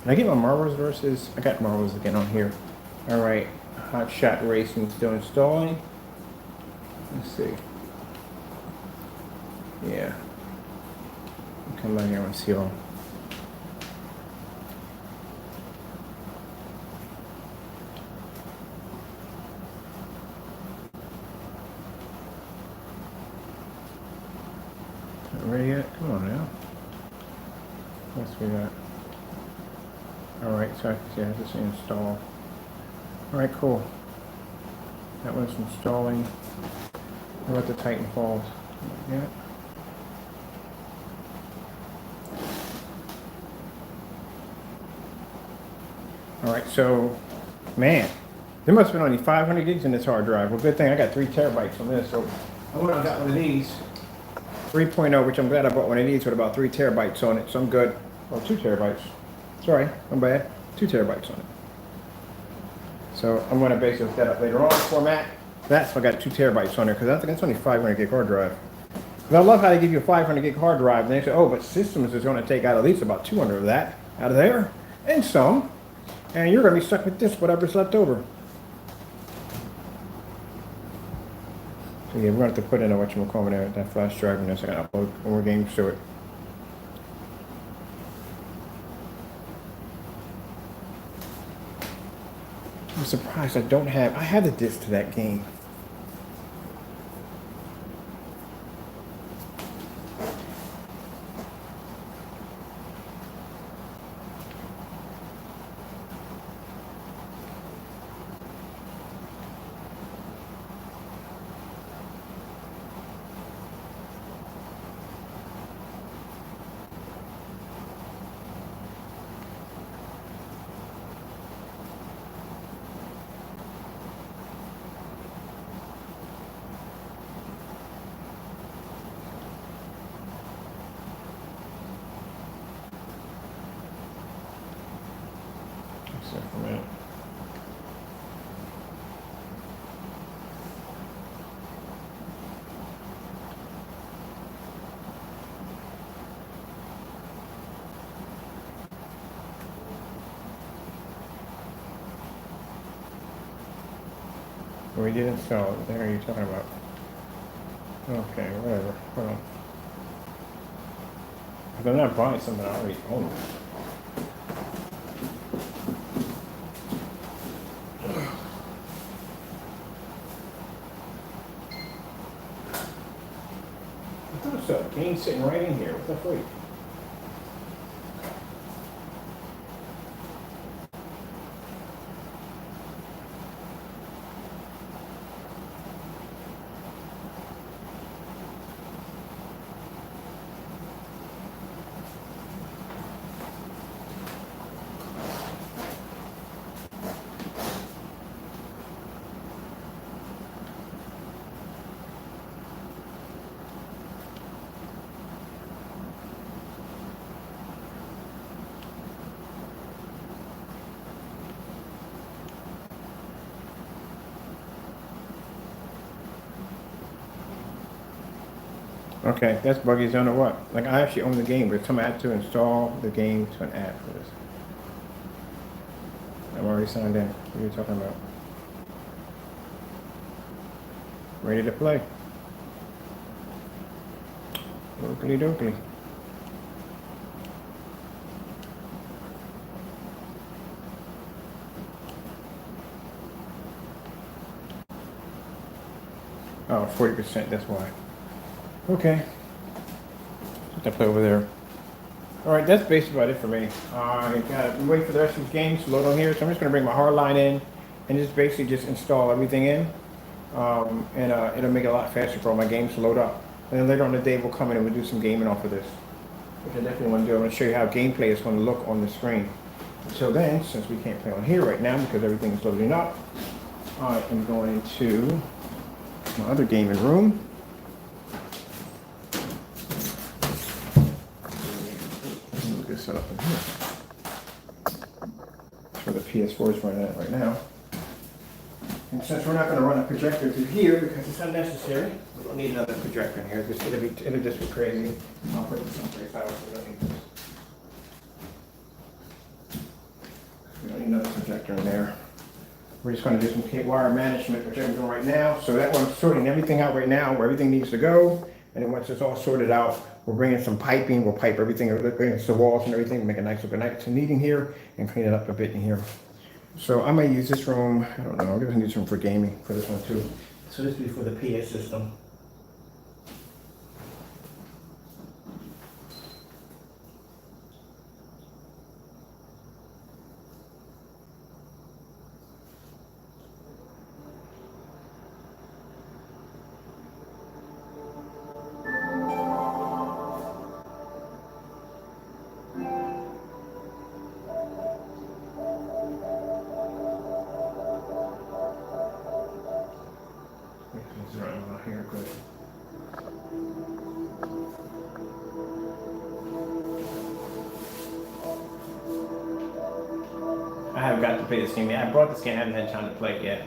Did I get my marbles versus? I got marbles again on here. All right, Hot Shot Racing still installing. Let's see. Yeah. Come down here and seal. Not ready yet? Come on now. What's we got? Alright, so I can see I have to say install. Alright, cool. That one's installing. How about the Titan Falls? Yeah. All right, so, man, there must have been only 500 gigs in this hard drive. Well, good thing I got 3 terabytes on this. So I went and got one of these, 3.0, which I'm glad I bought one of these with about 3 terabytes on it. So I'm good. Oh, 2 terabytes. Sorry, I'm bad. 2 terabytes on it. So I'm going to basically set up later on format. That's why I got 2 terabytes on there because I think that's only 500 gig hard drive. But I love how they give you a 500 gig hard drive. And they say, oh, but systems is going to take out at least about 200 of that out of there and some. And you're going to be stuck with this, whatever's left over. So yeah, we're going to have to put in a whatchamacallit there, that flash drive in there so I can upload more games to it. I'm surprised I have the disc to that game. So for a minute. We did install it. What the heck are you talking about? Okay, whatever. Hold on. If I'm not buying something I already own. I thought so. Game's sitting right in here. What the freak? Okay, that's buggy zone or what? Like I actually own the game, but it's time I had to install the game to an app for this. I'm already signed in. What are you talking about? Ready to play. Oakley dokley. Oh, 40%, that's why. Okay. Let play over there. Alright, that's basically about it for me. I gotta wait for the rest of these games to load on here, so I'm just gonna bring my hard line in and just basically just install everything in. It'll make it a lot faster for all my games to load up. And then later on the day we'll come in and we'll do some gaming off of this. Which I definitely want to do. I'm going to show you how gameplay is going to look on the screen. Until then, since we can't play on here right now because everything is loading up, I am going into my other gaming room. Let me get set up in here. That's where the PS4 is running at right now. And since we're not going to run a projector through here because it's unnecessary, we don't need another projector in here. It'll just be crazy. I'll put this someplace else. We don't need another projector in there. We're just going to do some wire management, which I'm doing right now. So that one's sorting everything out right now, where everything needs to go. And then once it's all sorted out, we'll bring in some piping. We'll pipe everything against the walls and everything. Make a nice looking neat here and clean it up a bit in here. So I might use this room, I don't know, I'm going to use this room for gaming for this one too. So this will be for the PA system. I've got to play this game. I brought this game, I haven't had time to play it yet.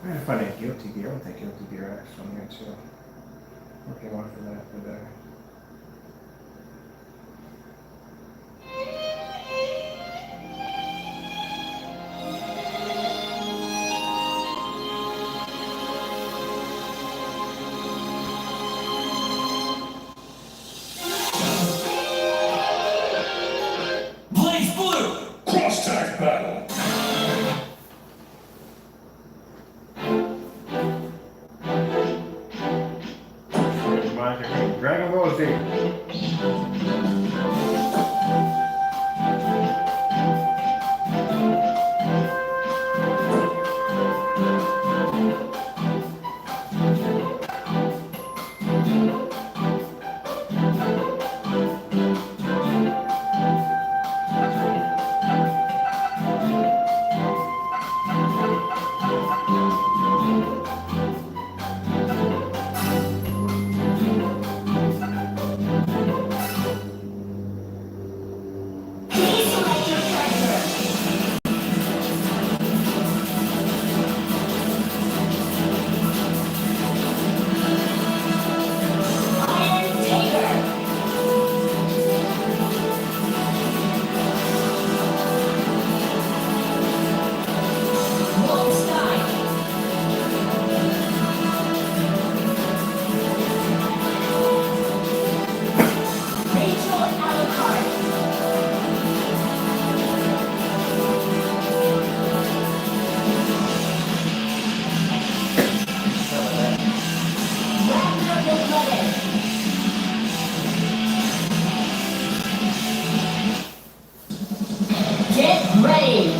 I'm gonna find a guilty gear. I want that guilty gear actually on here too. Okay, one for that, for that. Blaze Blue! Cross-tag battle! Dragon Ball Z. Get ready!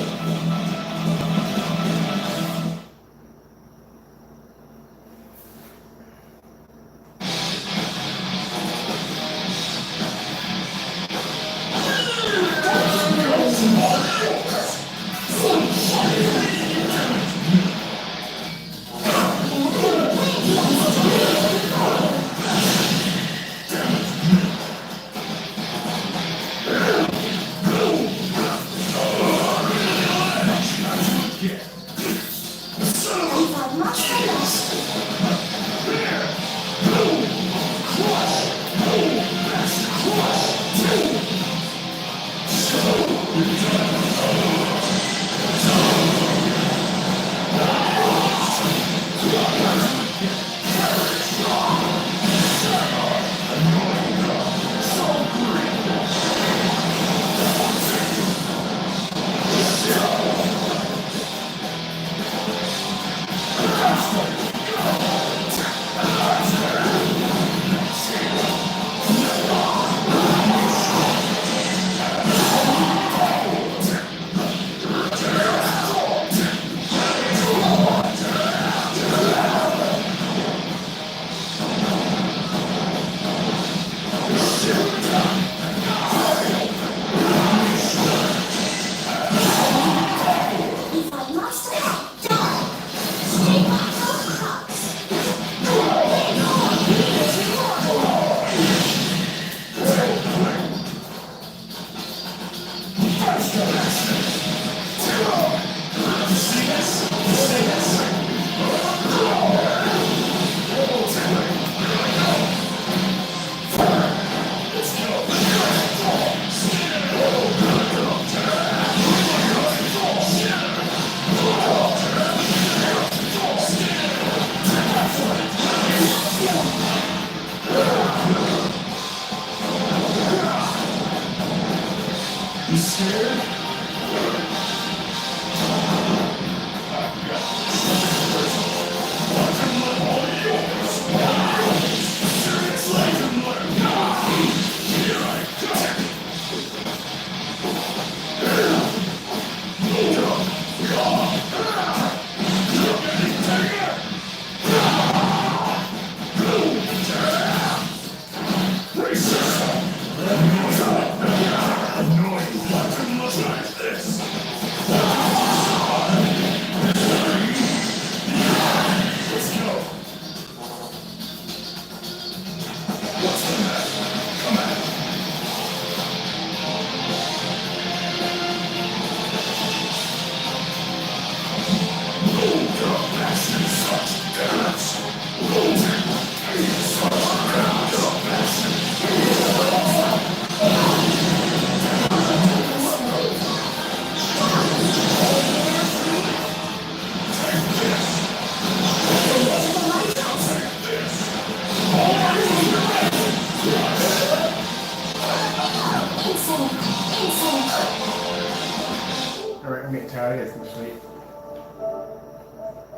Alright, I'm getting tired. I got some sleep.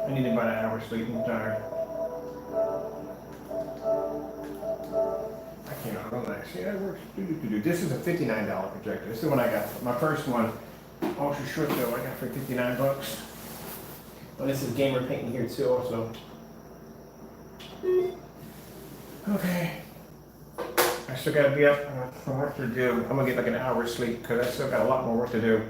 I need about an hour's sleep. I'm tired. I can't relax. See, that works. This is a $59 projector. This is the one I got. My first one, ultra short though, I got for $59. Well, this is gamer painting here too, also. Okay. I still gotta be up for work to do. I'm gonna get like an hour's sleep because I still got a lot more work to do.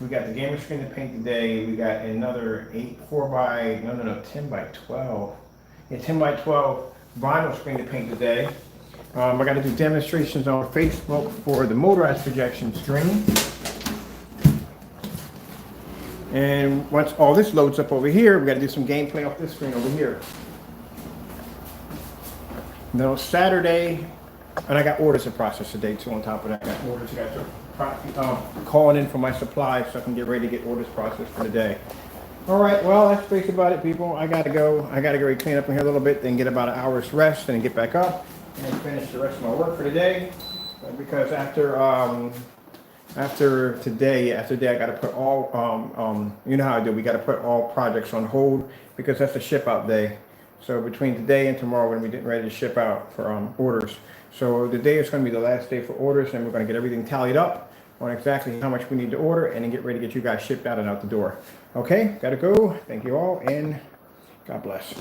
We got the gamer screen to paint today. We got another 10 by 12. Yeah, 10 by 12 vinyl screen to paint today. I got to do demonstrations on Facebook for the motorized projection screen. And once all this loads up over here, we got to do some gameplay off this screen over here. No, Saturday, and I got orders to process today too. On top of that, I got orders. I got to calling in for my supplies so I can get ready to get orders processed for today. All right, well, that's basically about it, people. I gotta go clean up in here a little bit, then get about an hour's rest, and get back up and finish the rest of my work for today. Because after today, I gotta put all you know how I do. We gotta put all projects on hold because that's a ship out day. So between today and tomorrow, we're gonna be getting ready to ship out for orders. So today is gonna be the last day for orders, and we're gonna get everything tallied up on exactly how much we need to order, and then get ready to get you guys shipped out and out the door. Okay, gotta go. Thank you all, and God bless.